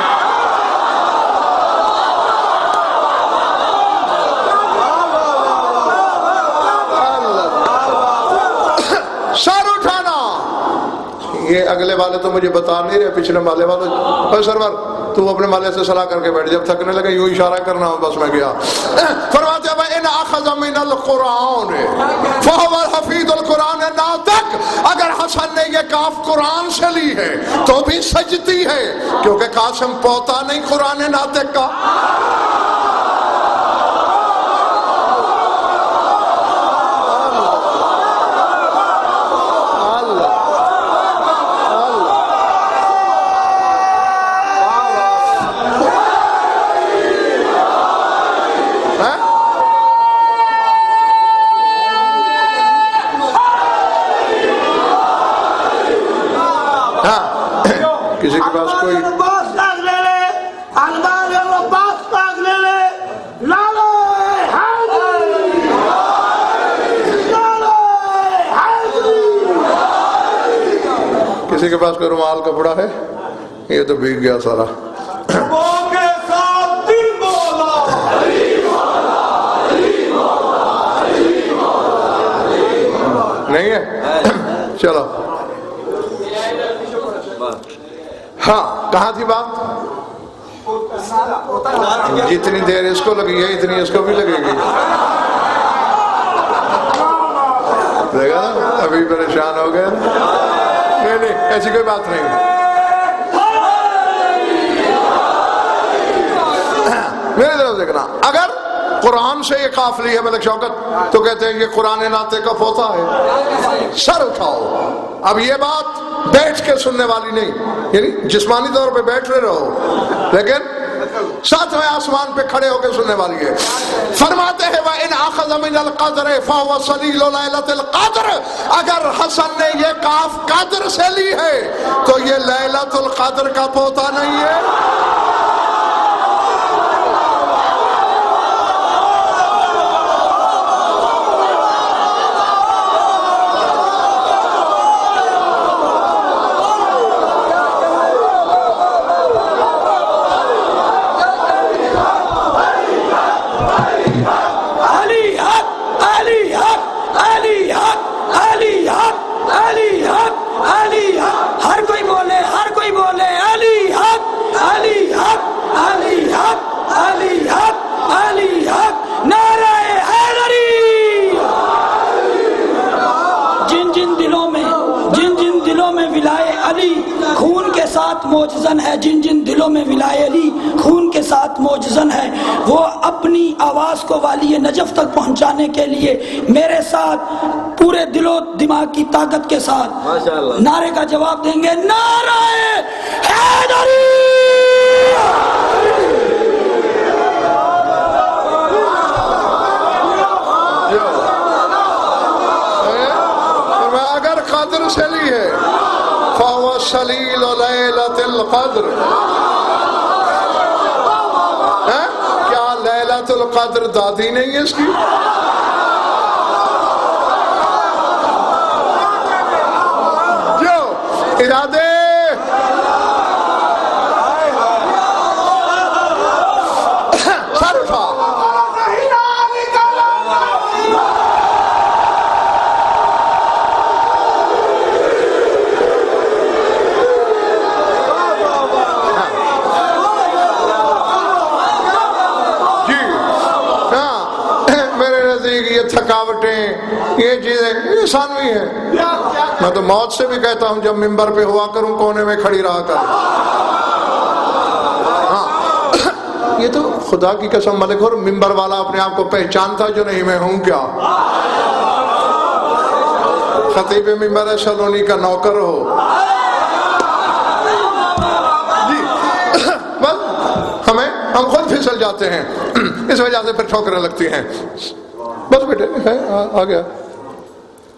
یہ اگلے والے تو مجھے بتا نہیں رہے، پچھلے والے والے سرور تو اپنے مالے سے صلاح کر کے بیٹھ، جب تھکنے لگے یوں اشارہ کرنا ہو بس میں گیا۔ فرماتے ہیں ان اخذ من القرآن فهو حفیظ القرآن ناطق، اگر حسن نے یہ کاف قرآن سے لی ہے تو بھی سجتی ہے، کیونکہ قاسم پوتا نہیں قرآن ناطق کا۔ کسی کے پاس کوئی کسی کے پاس کوئی رومال کپڑا ہے؟ یہ تو بھیگ گیا سارا۔ نہیں ہے؟ چلو ہاں، کہاں تھی بات؟ جتنی دیر اس کو لگی ہے اتنی اس کو بھی لگے گی، دیکھا نا ابھی پریشان ہو گئے۔ نہیں ایسی کوئی بات نہیں۔ میری طرف دیکھنا، اگر قرآن سے یہ قافلی ہے ملک شوکت تو کہتے ہیں یہ قرآن ناطق کا پوتا ہے، سر اٹھاؤ۔ اب یہ بات بیٹھ کے سننے والی نہیں، یعنی جسمانی طور پہ بیٹھ رہے رہو، لیکن ساتویں آسمان پہ کھڑے ہو کے سننے والی ہے۔ فرماتے ہیں وَإِنْ أَخَذَ مِنَ الْقَدْرِ فَهُوَ صَلِيلُ لَيْلَةِ الْقَدْرِ، اگر حسن نے یہ کاف قدر سے لی ہے تو یہ لیلۃ القدر کا پوتا نہیں ہے۔
موجزن ہے، جن جن دلوں میں ولائے علی خون کے ساتھ موجزن ہے، وہ اپنی آواز کو والی نجف تک پہنچانے کے لیے میرے ساتھ پورے دل و دماغ کی طاقت کے ساتھ نعرے کا جواب دیں گے، نعرہ حیدری۔
اگر قدر سے لی ہے فَهُوَ صَلِيلُ لَيْلَةِ الْقَدْرِ، کیا لیلۃ القدر دادی نہیں ہے اس کی؟ جو ارادے سر اٹھا۔ تھکاوٹیں یہ چیزیں یہ ثانوی ہیں، میں تو موت سے بھی کہتا ہوں جب ممبر پہ ہوا کروں کونے میں کھڑی رہا کر۔ ہاں یہ تو خدا کی قسم ملک، اور ممبر والا اپنے آپ کو پہچانتا جو نہیں میں ہوں کیا؟ خطیب ممبر ہے سلونی کا نوکر ہو جی، بس ہم خود پھسل جاتے ہیں، اس وجہ سے پھر ٹھوکریں لگتی ہیں۔ بس بیٹے آ گیا،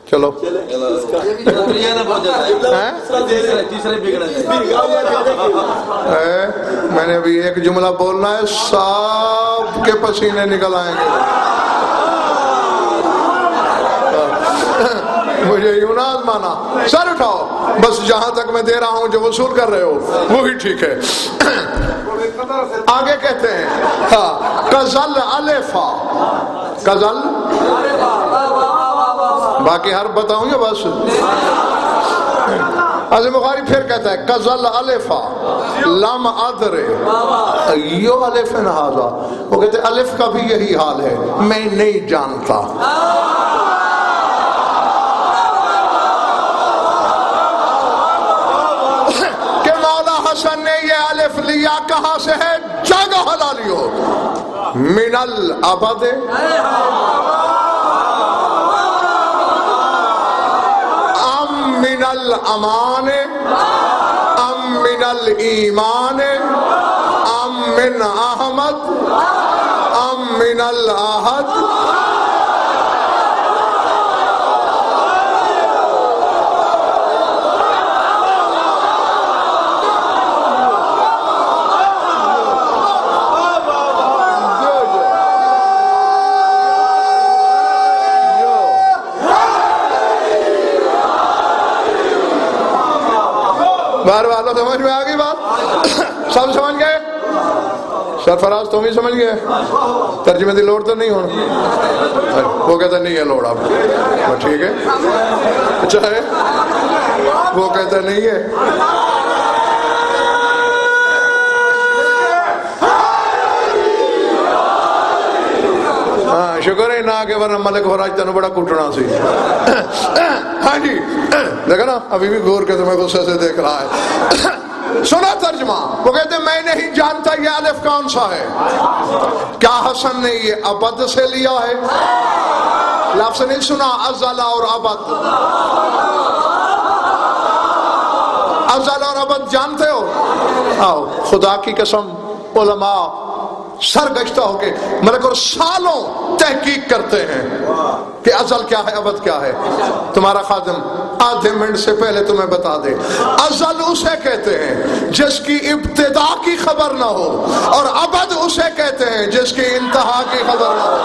چلو میں نے ابھی ایک جملہ بولنا ہے، سب کے پسینے نکل آئیں گے۔ مجھے یوں نہ آزمانا، سر اٹھاؤ، بس جہاں تک میں دے رہا ہوں جو وصول کر رہے ہو وہی ٹھیک ہے۔ آگے کہتے ہیں کزل الفا، کزل باقی حرف بتاؤں یا بس؟ عظیم بخاری پھر کہتا ہے کزل الفا لم ادرے یو الف ہذا، وہ کہتے ہیں الف کا بھی یہی حال ہے، میں نہیں جانتا۔ کہ مولا حسن نے یہ الف لیا کہاں سے ہے؟ جگہ حلالیو من الابد ام من الامان ام من الایمان ام من احمد ام من الاحد۔ بار والوں سمجھ میں آگئی بات؟ سب سمجھ گئے؟ سرفراز تم ہی سمجھ گئے؟ ترجمے دی لوڑ تو نہیں ہونا؟ وہ کہتا نہیں ہے لوڑ آپ، ٹھیک ہے اچھا ہے، وہ کہتا نہیں ہے۔ ہاں شکر ہے نہ کہ ورنہ ملک فراج تنو بڑا کٹنا سی۔ ہاں جی دیکھا نا ابھی بھی غور کے تمہیں غصے سے دیکھ رہا ہے۔ سنا ترجمہ، وہ کہتے ہیں میں نہیں جانتا یہ الف کون سا ہے۔ کیا حسن نے یہ ابد سے لیا ہے؟ لفظ نہیں سنا ازل اور ابد؟ ازل اور ابد جانتے ہو؟ آؤ خدا کی قسم علماء سرگشتہ ہو کے ملک اور سالوں تحقیق کرتے ہیں کہ ازل کیا ہے ابد کیا ہے۔ تمہارا خادم آدھے منٹ سے پہلے تمہیں بتا دے ازل اسے کہتے ہیں جس کی ابتدا کی خبر نہ ہو، اور ابد اسے کہتے ہیں جس کی انتہا کی خبر نہ ہو۔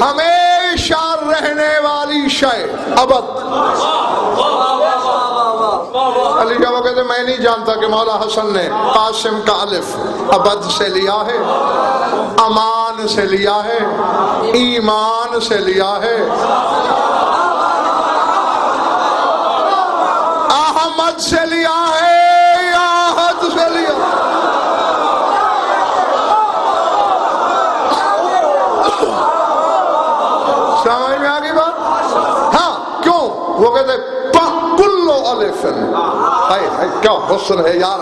ہمیشہ رہنے والی شے ابد۔ علی جب وہ کہتے میں نہیں جانتا کہ مولا حسن نے قاسم کا الف ابد سے لیا ہے، امان سے لیا ہے، ایمان سے لیا ہے، احمد سے لیا ہے یا احد سے لیا۔ سمجھ میں آگئی بات؟ ہاں کیوں؟ وہ کہتے کلو الف، کیا حسن ہے یار،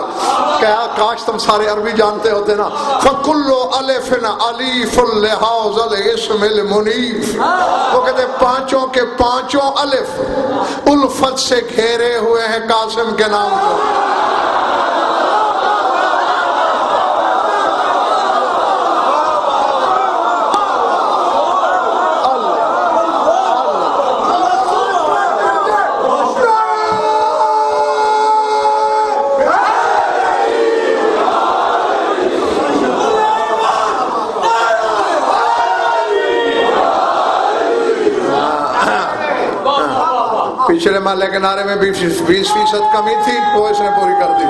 کیا کاش تم سارے عربی جانتے ہوتے نا۔ فکلو الف علیف لحاظ الاسم المنیف، وہ کہتے پانچوں کے پانچوں الف الفت سے گھیرے ہوئے ہیں قاسم کے نام کو۔ پچھلے محلے کے نعرے میں 20% کمی تھی، وہ اس نے پوری کر دی۔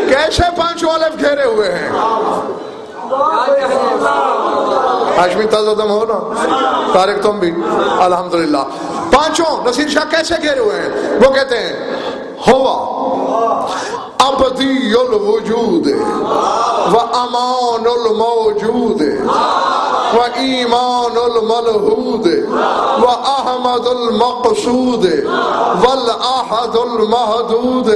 کیسے پانچوں الف گھیرے ہوئے ہیں؟ ہاشمی تازہ دم ہو نا، طارق تم بھی الحمدللہ۔ پانچوں نصیر شاہ کیسے گھیرے ہوئے ہیں؟ وہ کہتے ہیں ہوا ابدی الوجود و امان الموجود و ایمان الملحود و احمد المقصود والاحد المحدود۔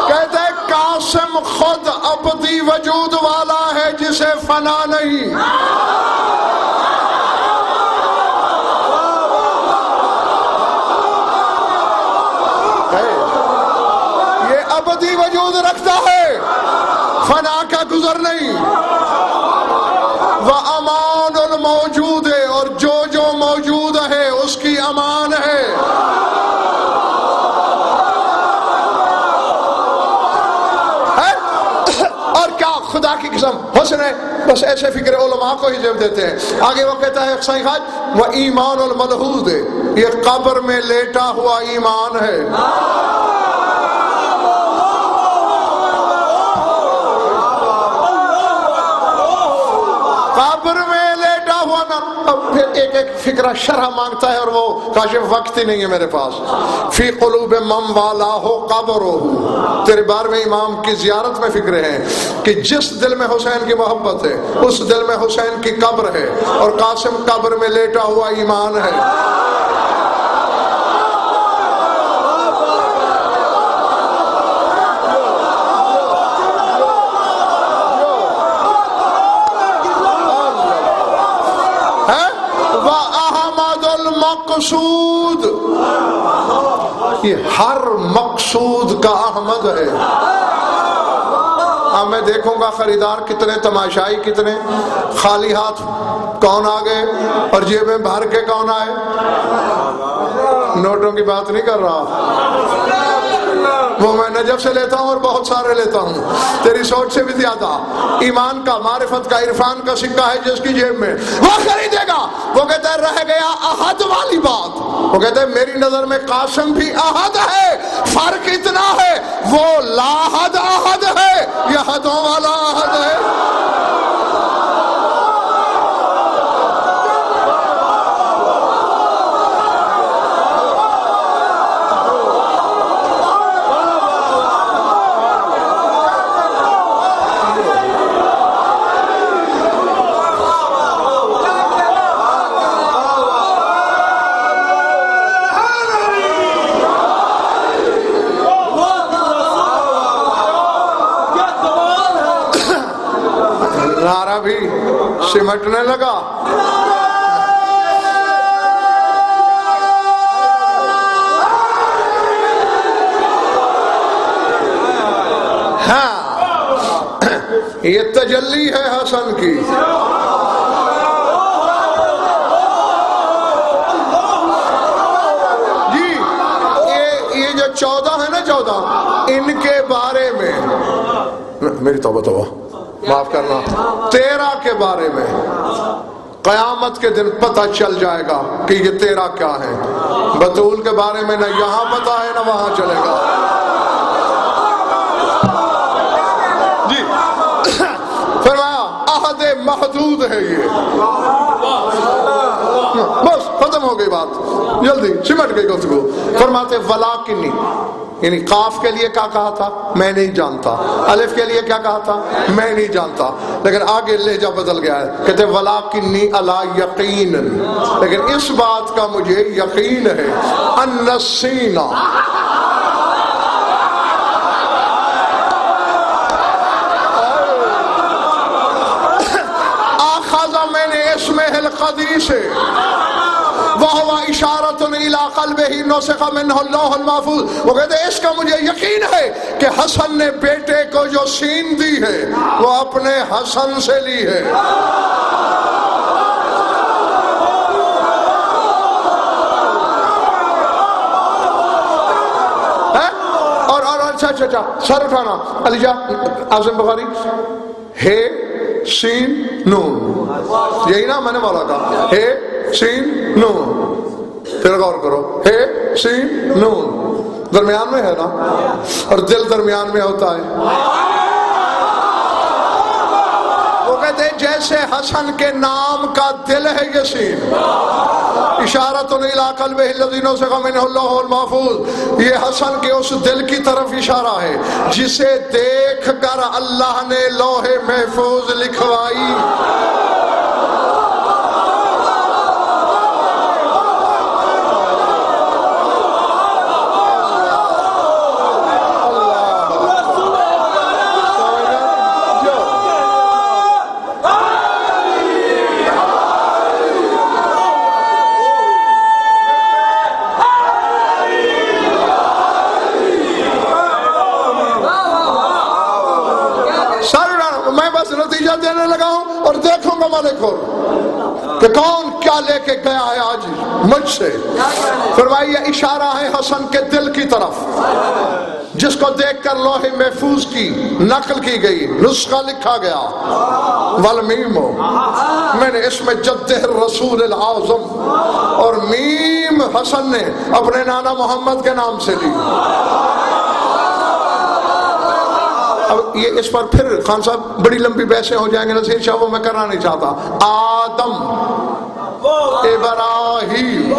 کہتے ہیں قاسم خود ابدی وجود والا ہے جسے فنا نہیں۔ یہ ابدی وجود رکھتا ہے، فنا کا گزر نہیں۔ وہ امان الموجود ہے، اور جو جو موجود ہے اس کی امان ہے۔ اور کیا خدا کی قسم حسن ہے بس ایسے فکر علماء کو ہی جب دیتے ہیں. آگے وہ کہتا ہے صحیح حج وَإِيمَانُ الْمَلْحُودِ، یہ قبر میں لیٹا ہوا ایمان ہے. قبر میں لیٹا ہوا نا. اب پھر ایک ایک فکرہ شرح مانگتا ہے اور وہ کاشف وقت ہی نہیں ہے میرے پاس. فی قلوب من والہ قبرہ، تیرے 12ویں امام کی زیارت میں فکر ہے کہ جس دل میں حسین کی محبت ہے اس دل میں حسین کی قبر ہے، اور قاسم قبر میں لیٹا ہوا ایمان ہے. مقصود، یہ ہر مقصود کا احمد ہے. اب میں دیکھوں گا خریدار کتنے، تماشائی کتنے، خالی ہاتھ کون آ گئے اور جیبیں بھر کے کون آئے. نوٹوں کی بات نہیں کر رہا، وہ میں نجف سے لیتا ہوں اور بہت سارے لیتا ہوں، تیری سوچ سے بھی زیادہ. ایمان کا، معرفت کا، عرفان کا سکہ ہے جس کی جیب میں، وہ خریدے گا. وہ کہتا ہے رہ گیا احد والی بات. وہ کہتا ہے میری نظر میں قاسم بھی احد ہے، فرق اتنا ہے وہ لاحد احد ہے، یہ حدوں والا احد ہے. نعرہ بھی سمٹنے لگا. ہاں یہ تجلی ہے حسن کی. جی یہ جو 14 ہے نا، 14 ان کے بارے میں، میری توبہ معاف کرنا، 13 کے بارے میں قیامت کے دن پتہ چل جائے گا کہ یہ 13 کیا ہے. بطول کے بارے میں نہ یہاں پتہ ہے نہ وہاں چلے گا. جی فرمایا عہد محدود ہے یہ. بس ختم ہو گئی بات، جلدی سمٹ گئی گفتگو. فرماتے ولاکنی، یعنی قاف کے لیے کیا کہا تھا میں نہیں جانتا، الف کے لیے کیا کہا تھا میں نہیں جانتا، لیکن آگے لہجہ بدل گیا ہے. کہتے ولاکنی علی یقین، لیکن اس بات کا مجھے یقین ہے ان السینہ، آخذ میں نے اسمہ القدی سے، وہو اشارۃ الی قلبہ نسخ منہ اللوح المحفوظ. وہ کہتے ہیں اس کا مجھے یقین ہے کہ حسن نے بیٹے کو جو سین دی ہے وہ اپنے حسن سے لی ہے. اور اچھا سر اٹھانا علی جا اعظم بخاری، ہے سین نون، یہی نا میں نے بولا تھا، ہے سین نون. پھر غور کرو، ہے سین نون درمیان میں ہے نا، اور دل درمیان میں ہوتا ہے. وہ کہتے ہیں جیسے حسن کے نام کا دل ہے یہ سین، اشارۃ الی قلبہ الذی نسخ منہ اللوح المحفوظ، یہ حسن کے اس دل کی طرف اشارہ ہے جسے دیکھ کر اللہ نے لوح محفوظ لکھوائی. دینے لگا ہوں اور دیکھوں گا مالک. کہ کون کیا لے کے گیا ہے آج مجھ سے. فرمایا یہ اشارہ ہے حسن کے دل کی طرف جس کو دیکھ کر لوح محفوظ کی نقل کی گئی, نسخہ لکھا گیا والمیم, میں نے اس میں جد الرسول العظم, اور میم حسن نے اپنے نانا محمد کے نام سے لی. اب یہ اس پر پھر خان صاحب بڑی لمبی بحثیں ہو جائیں گے, نصیر شاہ, وہ میں کرنا نہیں چاہتا. آدم, ابراہیم,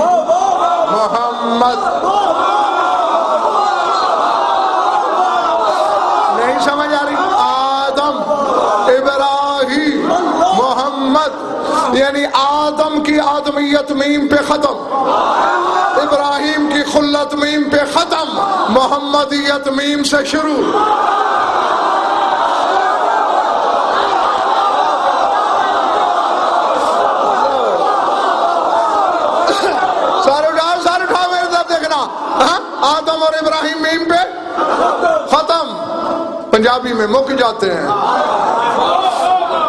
محمد, نہیں سمجھ آ رہی؟ آدم, ابراہیم, محمد, یعنی آدم کی آدمیت میم پہ ختم, ابراہیم کی خلت میم پہ ختم, محمدیت میم سے شروع. سارے اٹھا میرے طرف دیکھنا. آدم اور ابراہیم میم پہ ختم, پنجابی میں مک جاتے ہیں.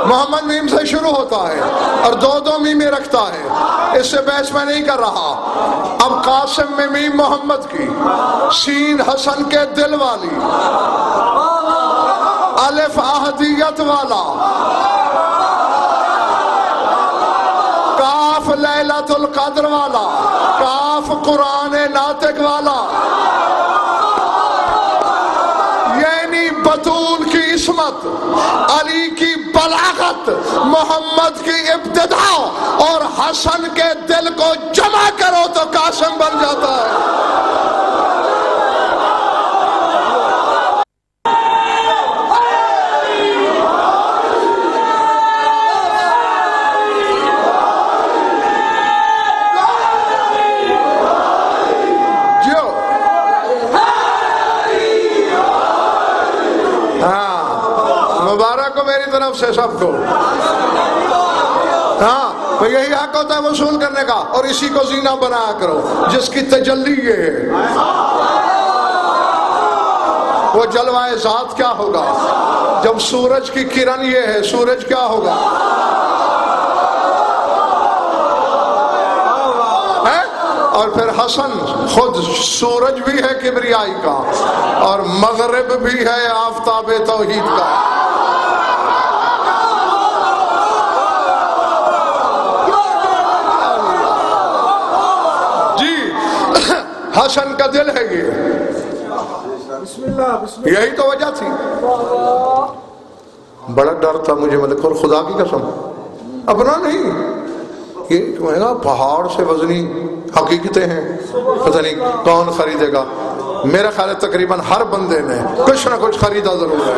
محمد میم سے شروع ہوتا ہے اور دو میمیں رکھتا ہے. اس سے بحث میں نہیں کر رہا. اب قاسم میں میم محمد کی, سین حسن کے دل والی, الف احدیت والا, کاف لیلۃ القدر والا, کاف قرآن ناطق والا, یعنی بطول کی عصمت, علی کی بلاغت, محمد کی ابتدا, اور حسن کے دل کو جمع کرو تو قاسم بن جاتا ہے. مبارک ہو میری طرف سے سب کو. ہاں تو یہی حق ہوتا ہے وصول کرنے کا, اور اسی کو زینہ بنایا کرو جس کی تجلی یہ ہے. وہ جلوہ ذات کیا ہوگا جب سورج کی کرن یہ ہے, سورج کیا ہوگا؟ اور پھر حسن خود سورج بھی ہے کبریائی کا, اور مغرب بھی ہے آفتاب توحید کا. جی حسن کا دل ہے یہ, یہی تو وجہ تھی. بڑا ڈر تھا مجھے ملک, اور خدا کی قسم اپنا نہیں, یہ پہاڑ سے وزنی حقیقتیں ہیں, پتہ نہیں کون خریدے گا. میرا خیال ہے تقریباً ہر بندے نے کچھ نہ کچھ خریدا ضرور ہے.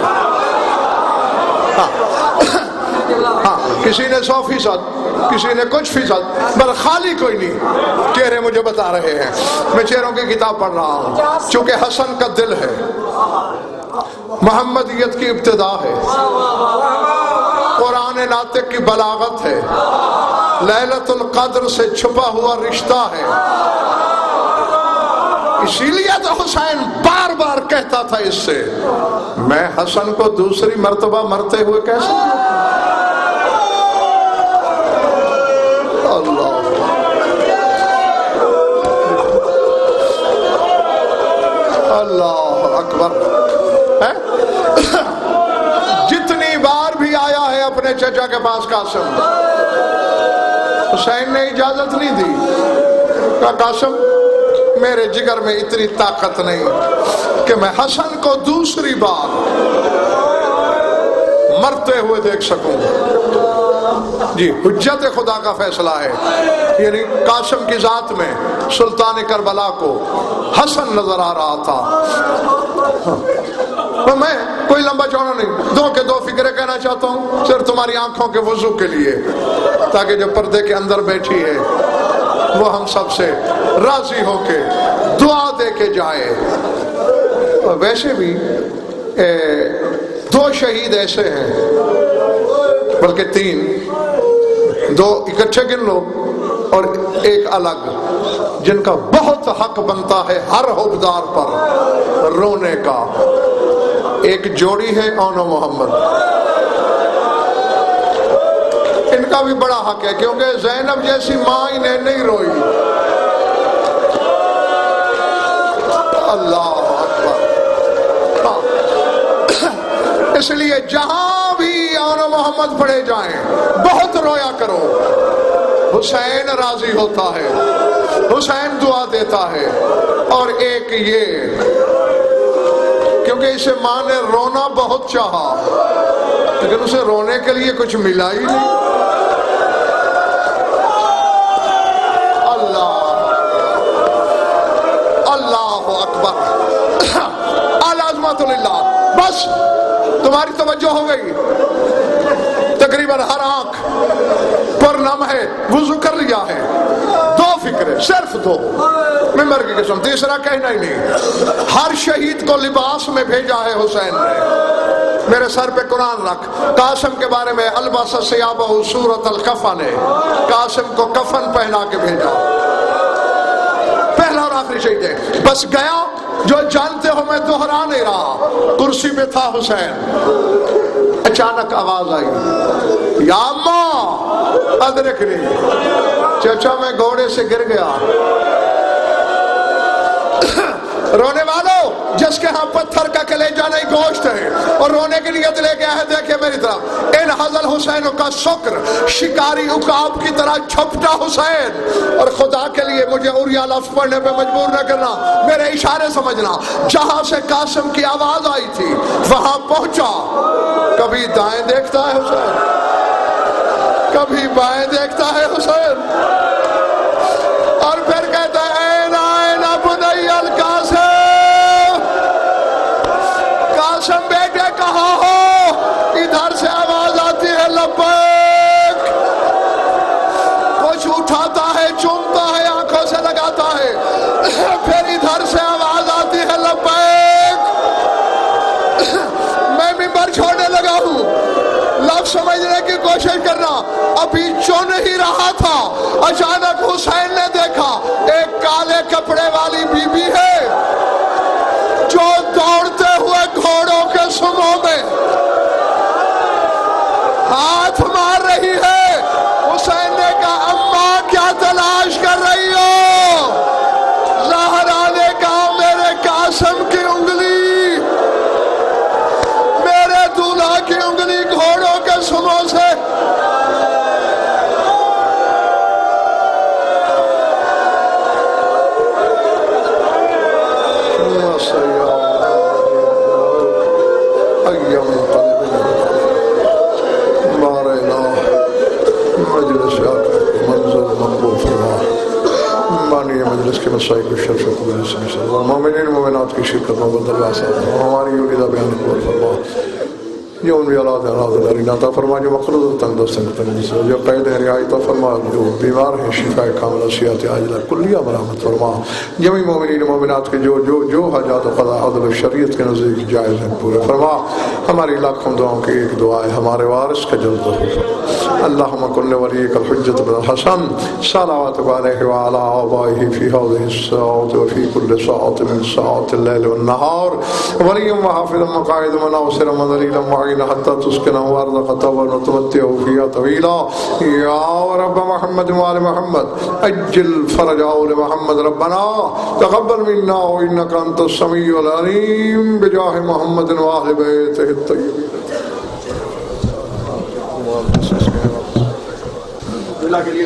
ہاں کسی نے 100%, کسی نے کچھ فیصد, بل خالی کوئی نہیں. چہرے مجھے بتا رہے ہیں, میں چہروں کی کتاب پڑھ رہا ہوں. چونکہ حسن کا دل ہے, محمدیت کی ابتدا ہے, قرآن ناطق کی بلاغت ہے, لیلۃ القدر سے چھپا ہوا رشتہ ہے. اسی لیے تو حسین بار بار کہتا تھا اس سے, میں حسن کو دوسری مرتبہ مرتے ہوئے کیسے. اللہ اللہ اکبر. جتنی بار بھی آیا ہے اپنے چچا کے پاس قاسم, حسین نے اجازت نہیں دی. کہا قاسم میرے جگر میں اتنی طاقت نہیں کہ میں حسن کو دوسری بار مرتے ہوئے دیکھ سکوں. جی حجت خدا کا فیصلہ ہے, یعنی قاسم کی ذات میں سلطان کربلا کو حسن نظر آ رہا تھا. میں کوئی لمبا چوڑا نہیں, دو کے دو فکریں کہنا چاہتا ہوں صرف تمہاری آنکھوں کے وضو کے لیے, تاکہ جو پردے کے اندر بیٹھی ہے وہ ہم سب سے راضی ہو کے دعا دے کے جائے. ویسے بھی 2 شہید ایسے ہیں, بلکہ 3, 2 اکٹھے گن لو اور ایک الگ, جن کا بہت حق بنتا ہے ہر حبدار پر رونے کا. ایک جوڑی ہے اون و محمد, ان کا بھی بڑا حق ہے، کیونکہ زینب جیسی ماں انہیں نہیں روئی۔ اللہ اکبر۔ اس لیے جہاں بھی آن محمد پڑھے جائیں بہت رویا کرو۔ حسین راضی ہوتا ہے، حسین دعا دیتا ہے۔ اور ایک یہ کیونکہ اسے ماں نے رونا بہت چاہا لیکن اسے رونے کے لیے کچھ ملا ہی نہیں۔ اللہ اکبر، العظمت للہ۔ بس تمہاری توجہ ہو گئی، تقریباً ہر آنکھ پر نم ہے، وضو کر لیا ہے، دو فکریں، صرف دو، ممبر کی قسم، تیسرا کہنا ہی نہیں۔ ہر شہید کو لباس میں بھیجا ہے حسین نے۔ میرے سر پہ قرآن رکھ، قاسم کے بارے میں البس ثیابہ سورۃ الکفن ہے، قاسم کو کفن پہنا کے بھیجا، پہلا اور آخری شہید ہے۔ بس گیا، جو جانتے ہو میں دہرا نہیں رہا، کرسی پہ تھا حسین، اچانک آواز آئی، یا اماں ادرکنی، چچا میں گھوڑے سے گر گیا۔ رونے والوں، جس کے ہاں پتھر کا کلیجہ نہیں گوشت ہے اور رونے کی نیت لے کے آئے، دیکھیں میری طرف، ان حضل حسین کا شکر شکاری عقاب کی طرح چھپٹا حسین۔ اور خدا کے لیے مجھے اوریا لفظ پڑھنے پہ مجبور نہ کرنا، میرے اشارے سمجھنا۔ جہاں سے قاسم کی آواز آئی تھی وہاں پہنچا، کبھی دائیں دیکھتا ہے حسین، کبھی بائیں دیکھتا ہے حسین، اور پھر کہتا ہے این این بنی القاسم، قاسم بیٹے کہاں ہو؟ ادھر سے آواز آتی ہے لبیک، کچھ اٹھاتا ہے، چومتا ہے، آنکھوں سے لگاتا ہے، پھر ادھر سے آواز آتی ہے لبیک۔ میں منبر چھوڑنے لگا ہوں، لفظ سمجھنے کی کوشش کرنا، ابھی چن ہی رہا تھا، اچانک حسین نے دیکھا ایک کالے کپڑے والی بی بی ہے جو دوڑتے ہوئے گھوڑوں کے سموں میں ہاتھ مار رہی ہے۔ حسین نے کہا اماں کیا تلاش کر رہی ہو؟ زہرا نے کہا میرے قاسم کی انگلی، میرے دولہا کی انگلی گھوڑوں کے سموں سے۔ مجلس کے مسائل کو شرف مومنین مومنات کی شرکت محبت اللہ صاحب ہماری یولیدہ بیان قبول فرما، جو ان بھی اولاد اولاد اللہ عطا فرما، جو مقروض تنگ دستن تنگی سے، جو قید ہے رعایت فرما، جو بیمار ہیں شفاء کاملہ صحت عاجلہ کلیہ برآمد فرما، جميع مومنین مومنات کے جو حاجات و قضاء عدل و شریعت کے نزدیک جائز ہیں پورے فرما۔ ہماری لاکھوں دعاؤں کی ایک دعا ہے، ہمارے وارث کا جلد ظہور، اللہم کل ولیک الحجت بن الحسن صلوات علیہ وعلی آبائہ فی هذه الساعة وفی کل ساعة من ساعات اللیل والنہار، ولیا وحافظا مقاعدا وناصرا وذلیلا معینا حتی تسکنہ وارضا طوبا وتمتعہ فیہا طویلا، یا رب محمد وآل محمد اجل فرج آل محمد، ربنا تقبل منا انک انت السمیع العلیم بجاہ محمد وآل بیتہ الطیبین۔ اللہ کے لیے